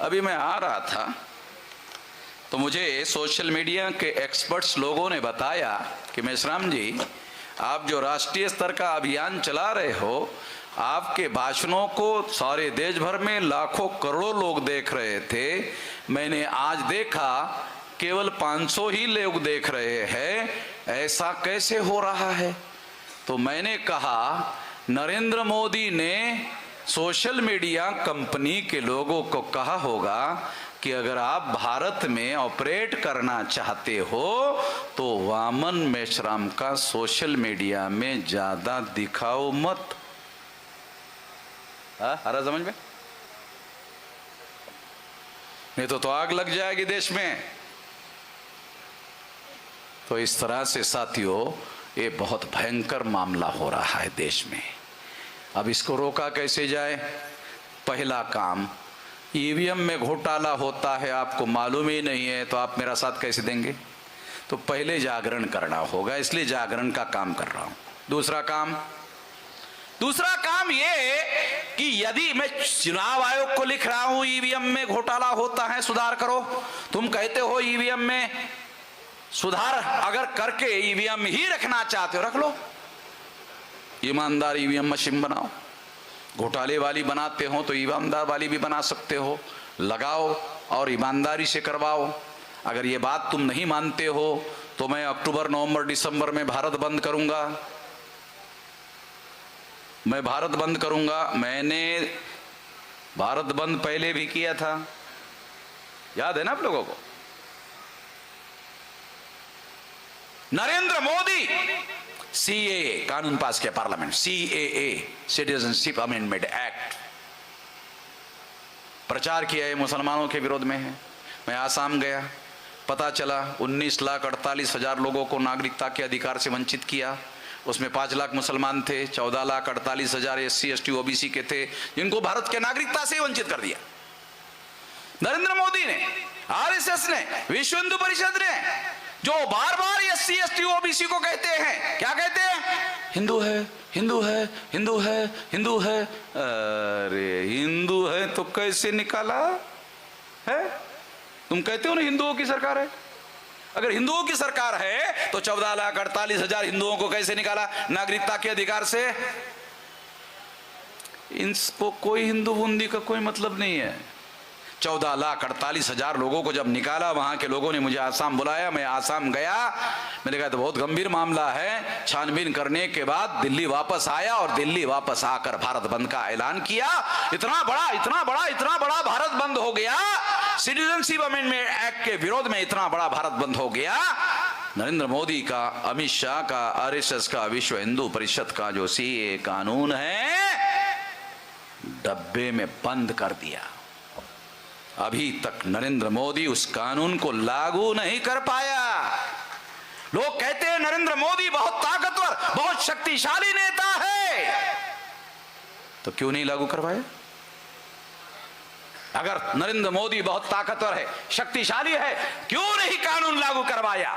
अभी मैं आ रहा था तो मुझे सोशल मीडिया के एक्सपर्ट्स लोगों ने बताया कि मेश्राम जी, आप जो राष्ट्रीय स्तर का अभियान चला रहे हो, आपके भाषणों को सारे देश भर में लाखों करोड़ों लोग देख रहे थे। मैंने आज देखा केवल 500 ही लोग देख रहे हैं, ऐसा कैसे हो रहा है? तो मैंने कहा, नरेंद्र मोदी ने सोशल मीडिया कंपनी के लोगों को कहा होगा कि अगर आप भारत में ऑपरेट करना चाहते हो तो वामन मेश्राम का सोशल मीडिया में ज्यादा दिखाओ मत। आ रहा समझ में? नहीं तो आग लग जाएगी देश में। तो इस तरह से साथियों, ये बहुत भयंकर मामला हो रहा है देश में। अब इसको रोका कैसे जाए? पहला काम, ईवीएम में घोटाला होता है आपको मालूम ही नहीं है तो आप मेरा साथ कैसे देंगे? तो पहले जागरण करना होगा, इसलिए जागरण का काम कर रहा हूं। दूसरा काम ये कि यदि मैं चुनाव आयोग को लिख रहा हूं ईवीएम में घोटाला होता है, सुधार करो। तुम कहते हो ईवीएम में सुधार अगर करके ईवीएम ही रखना चाहते हो, रख लो। ईमानदार ईवीएम मशीन बनाओ। घोटाले वाली बनाते हो तो ईमानदार वाली भी बना सकते हो, लगाओ और ईमानदारी से करवाओ। अगर ये बात तुम नहीं मानते हो तो मैं अक्टूबर, नवंबर, दिसंबर में भारत बंद करूंगा। मैं भारत बंद करूंगा। मैंने भारत बंद पहले भी किया था, याद है ना आप लोगों को? नरेंद्र मोदी सीएए कानून पास किया parliament, CAA citizenship amendment act, प्रचार किया है, मुसलमानों के विरोध में है। मैं आसाम गया, पता चला 19,48,000 लोगों को नागरिकता के अधिकार से वंचित किया। उसमें 5 लाख मुसलमान थे, 14,48,000 SC ST OBC के थे, जिनको भारत के नागरिकता से वंचित कर दिया। नरेंद्र मोदी ने, RSS ने, विश्व हिंदू परिषद ने, जो बार बार SC ST OBC को कहते हैं, क्या कहते हैं? हिंदू है, हिंदू है, हिंदू है, हिंदू है। अरे हिंदू है तो कैसे निकाला है? तुम कहते हो ना हिंदुओं की सरकार है। अगर हिंदुओं की सरकार है तो 14,48,000 हिंदुओं को कैसे निकाला नागरिकता के अधिकार से? इनको कोई हिंदू बूंदी का कोई मतलब नहीं है। 14,48,000 लोगों को जब निकाला, वहां के लोगों ने मुझे आसाम बुलाया, मैं आसाम गया। मैंने कहा तो बहुत गंभीर मामला है। छानबीन करने के बाद दिल्ली वापस आया और दिल्ली वापस आकर भारत बंद का ऐलान किया। इतना बड़ा भारत बंद हो गया। सिटीजनशिप अमेंडमेंट एक्ट के विरोध में इतना बड़ा भारत बंद हो गया। नरेंद्र मोदी का, अमित शाह का, RSS का, विश्व हिंदू परिषद का जो सीए कानून है, डब्बे में बंद कर दिया। अभी तक नरेंद्र मोदी उस कानून को लागू नहीं कर पाया। लोग कहते हैं नरेंद्र मोदी बहुत ताकतवर, बहुत शक्तिशाली नेता है, तो क्यों नहीं लागू करवाया? अगर नरेंद्र मोदी बहुत ताकतवर है, शक्तिशाली है, क्यों नहीं कानून लागू करवाया?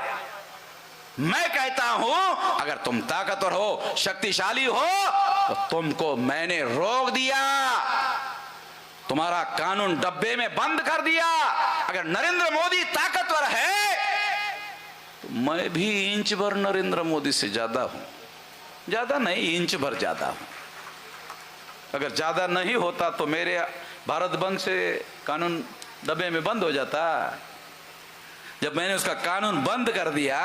मैं कहता हूं अगर तुम ताकतवर हो, शक्तिशाली हो, तो तुमको मैंने रोक दिया, तुम्हारा कानून डब्बे में बंद कर दिया। अगर नरेंद्र मोदी ताकतवर है तो मैं भी इंच भर नरेंद्र मोदी से ज्यादा हूं। ज्यादा नहीं, इंच भर ज्यादा हूं। अगर ज्यादा नहीं होता तो मेरे भारत बंद से कानून डब्बे में बंद हो जाता। जब मैंने उसका कानून बंद कर दिया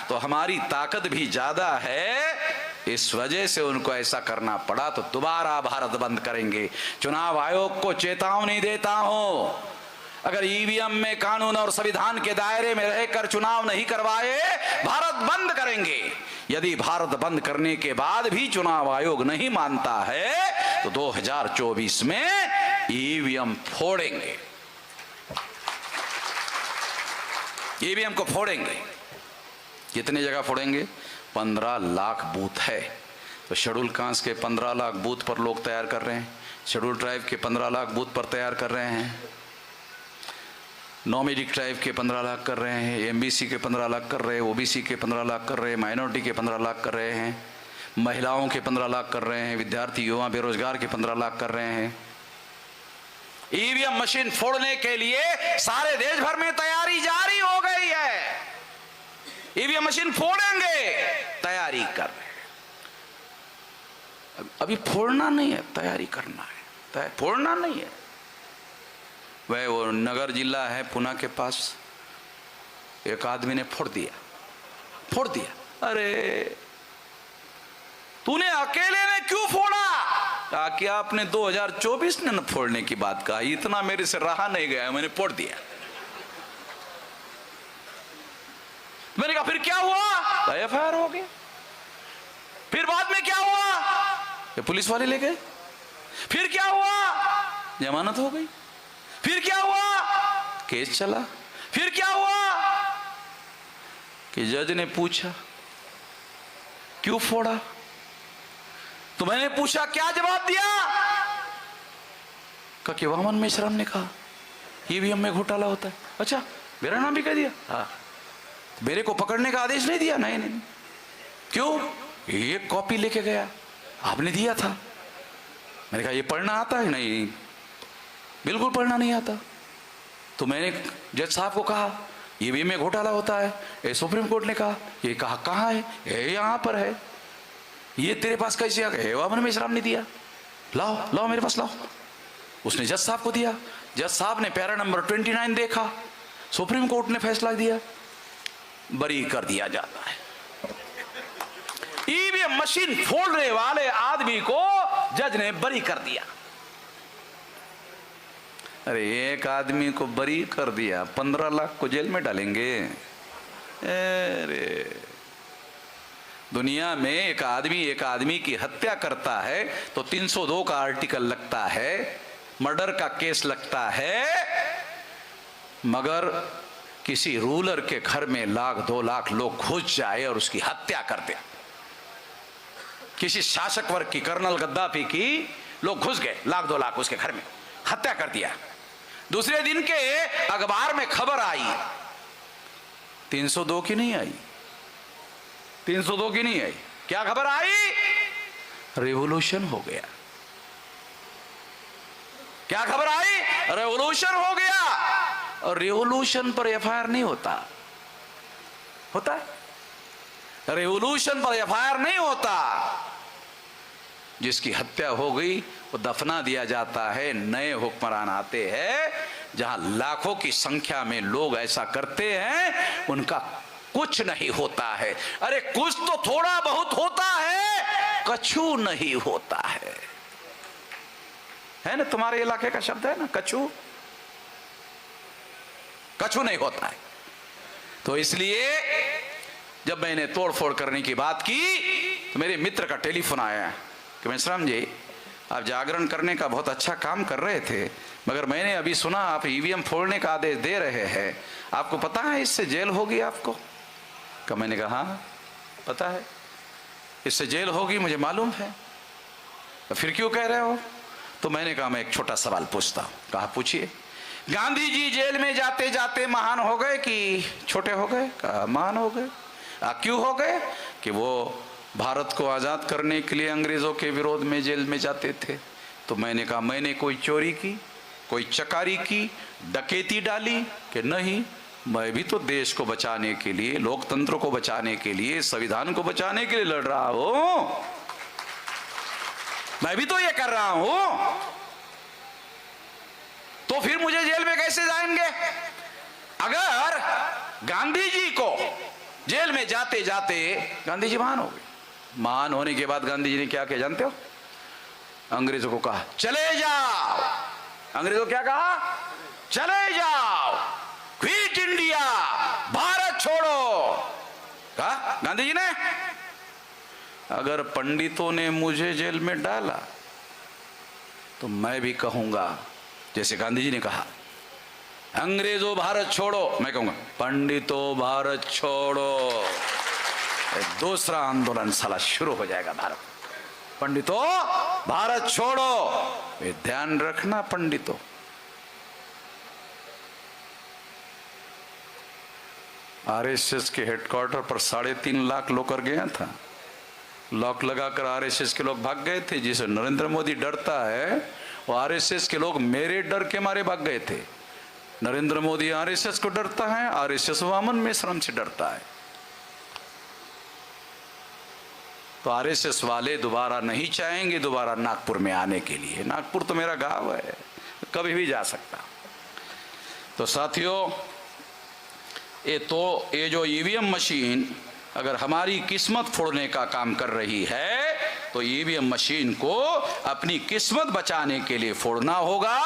तो हमारी ताकत भी ज्यादा है, इस वजह से उनको ऐसा करना पड़ा। तो दोबारा भारत बंद करेंगे। चुनाव आयोग को चेतावनी देता हूं, अगर ईवीएम में कानून और संविधान के दायरे में रहकर चुनाव नहीं करवाए, भारत बंद करेंगे। यदि भारत बंद करने के बाद भी चुनाव आयोग नहीं मानता है तो 2024 में ईवीएम फोड़ेंगे। ईवीएम को फोड़ेंगे। कितनी जगह फोड़ेंगे? 15 लाख बूथ है, तो शेड्यूल कास्ट के 15 लाख बूथ पर लोग तैयार कर रहे हैं, शेड्यूल ट्राइब के 15 लाख बूथ पर तैयार कर रहे हैं, नॉमिडिक ट्राइब के 15 लाख कर रहे हैं, एमबीसी के 15 लाख कर रहे हैं, ओबीसी के 15 लाख कर रहे हैं, माइनॉरिटी के 15 लाख कर रहे हैं, महिलाओं के 15 लाख कर रहे हैं, विद्यार्थी युवा बेरोजगार के 15 लाख कर रहे हैं। ईवीएम मशीन फोड़ने के लिए सारे देश भर में तैयारी जारी हो गई है। ईवीएम मशीन फोड़ेंगे, तैयारी कर रहे हैं। अभी फोड़ना नहीं है, तैयारी करना है। फोड़ना नहीं है। वह वो नगर जिला है पुणे के पास, एक आदमी ने फोड़ दिया। अरे तूने अकेले ने क्यों फोड़ा? कि आपने 2024 में न फोड़ने की बात कहा, इतना मेरे से रहा नहीं गया, मैंने फोड़ दिया। मैंने कहा फिर क्या हुआ? FIR हो गया। फिर बाद में क्या हुआ? ये पुलिस वाले ले गए। फिर क्या हुआ? जमानत हो गई। फिर क्या हुआ? केस चला। फिर क्या हुआ? कि जज ने पूछा क्यों फोड़ा, तो मैंने पूछा क्या जवाब दिया? कि वामन मेश्राम ने कहा ईवीएम में घोटाला होता है। अच्छा, मेरा नाम भी कह दिया? हाँ। मेरे को पकड़ने का आदेश नहीं दिया? नहीं नहीं। क्यों? ये कॉपी लेके गया, आपने दिया था। मैंने कहा ये पढ़ना आता है? नहीं, बिल्कुल पढ़ना नहीं आता। तो मैंने जज साहब को कहा ईवीएम में घोटाला होता है, ये सुप्रीम कोर्ट ने कहा। ये कहा कहाँ है? ये यहाँ पर है। ये तेरे पास कैसे आ गया? वामन मेश्राम ने दिया। लाओ लाओ मेरे पास लाओ। उसने जज साहब को दिया। जज साहब ने पैरा नंबर 29 देखा, सुप्रीम कोर्ट ने फैसला दिया, बरी कर दिया जाता है। ईवीएम मशीन फोड़ने वाले आदमी को जज ने बरी कर दिया। अरे एक आदमी को बरी कर दिया, 15 लाख को जेल में डालेंगे। अरे दुनिया में एक आदमी की हत्या करता है तो 302 का आर्टिकल लगता है, मर्डर का केस लगता है, मगर किसी रूलर के घर में 1-2 लाख लोग घुस जाए और उसकी हत्या कर दे। किसी शासक वर्ग की, कर्नल गद्दाफी की लोग घुस गए, 1-2 लाख उसके घर में, हत्या कर दिया। दूसरे दिन के अखबार में खबर आई, 302 की नहीं आई, 302 की नहीं आई। क्या खबर आई? रेवोल्यूशन हो गया। क्या खबर आई? रेवोल्यूशन हो गया। और रेवोल्यूशन पर एफआईआर नहीं होता, होता है? रेवोल्यूशन पर एफआईआर नहीं होता। जिसकी हत्या हो गई वो दफना दिया जाता है। नए हुक्मरान आते हैं, जहां लाखों की संख्या में लोग ऐसा करते हैं, उनका कुछ नहीं होता है। अरे कुछ तो थोड़ा बहुत होता है, कछु नहीं होता है ना? तुम्हारे इलाके का शब्द है ना, कछु, कछु नहीं होता है। तो इसलिए जब मैंने तोड़फोड़ करने की बात की तो मेरे मित्र का टेलीफोन आया कि मेश्राम जी, आप जागरण करने का बहुत अच्छा काम कर रहे थे, मगर मैंने अभी सुना आप ईवीएम फोड़ने का आदेश दे रहे हैं, आपको पता है इससे जेल होगी आपको? का मैंने कहा हाँ पता है, इससे जेल होगी, मुझे मालूम है। तो फिर क्यों कह रहे हो? तो मैंने कहा मैं एक छोटा सवाल पूछता हूं। कहा पूछिए। गांधी जी जेल में जाते जाते महान हो गए कि छोटे हो गए? कहा महान हो गए। क्यों हो गए? कि वो भारत को आजाद करने के लिए अंग्रेजों के विरोध में जेल में जाते थे। तो मैंने कहा मैंने कोई चोरी की, कोई चकारी की, डकैती डाली? कि नहीं, मैं भी तो देश को बचाने के लिए, लोकतंत्र को बचाने के लिए, संविधान को बचाने के लिए लड़ रहा हूं। मैं भी तो ये कर रहा हूं। तो फिर मुझे जेल में कैसे जाएंगे? अगर गांधी जी को जेल में जाते जाते गांधी जी महान हो गए, महान होने के बाद गांधी जी ने क्या किया जानते हो? अंग्रेजों को कहा चले जाओ। अंग्रेजों को क्या कहा? चले जाओ, क्विट इंडिया, भारत छोड़ो, कहा गांधी जी ने। अगर पंडितों ने मुझे जेल में डाला तो मैं भी कहूंगा जैसे गांधी जी ने कहा, अंग्रेजों भारत छोड़ो, मैं कहूंगा पंडितों भारत छोड़ो। दूसरा आंदोलन साला शुरू हो जाएगा भारत। पंडितों भारत छोड़ो। ये ध्यान रखना पंडितों। आरएसएस के हेडक्वार्टर पर 3.5 लाख लोग कर गया था। लॉक लगाकर आरएसएस के लोग भाग गए थे। जिसे नरेंद्र मोदी डरता है वो आरएसएस के लोग मेरे डर के मारे भाग गए थे। नरेंद्र मोदी आरएसएस को डरता है, आरएसएस वामन मेश्राम से डरता है। तो आरएसएस वाले दोबारा नहीं चाहेंगे दोबारा नागपुर में आने के लिए। नागपुर तो मेरा गांव है, कभी भी जा सकता। तो साथियों, ये जो ईवीएम मशीन अगर हमारी किस्मत फोड़ने का काम कर रही है तो ईवीएम मशीन को अपनी किस्मत बचाने के लिए फोड़ना होगा।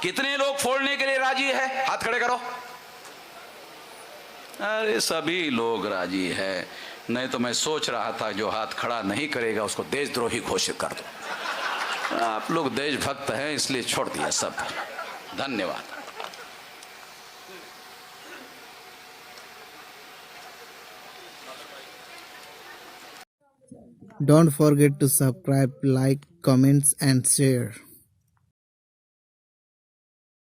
कितने लोग फोड़ने के लिए राजी है? हाथ खड़े करो। अरे सभी लोग राजी है। नहीं तो मैं सोच रहा था जो हाथ खड़ा नहीं करेगा उसको देशद्रोही घोषित कर दो। आप लोग देशभक्त हैं इसलिए छोड़ दिया सब। धन्यवाद। Don't forget to subscribe, like, comments and share.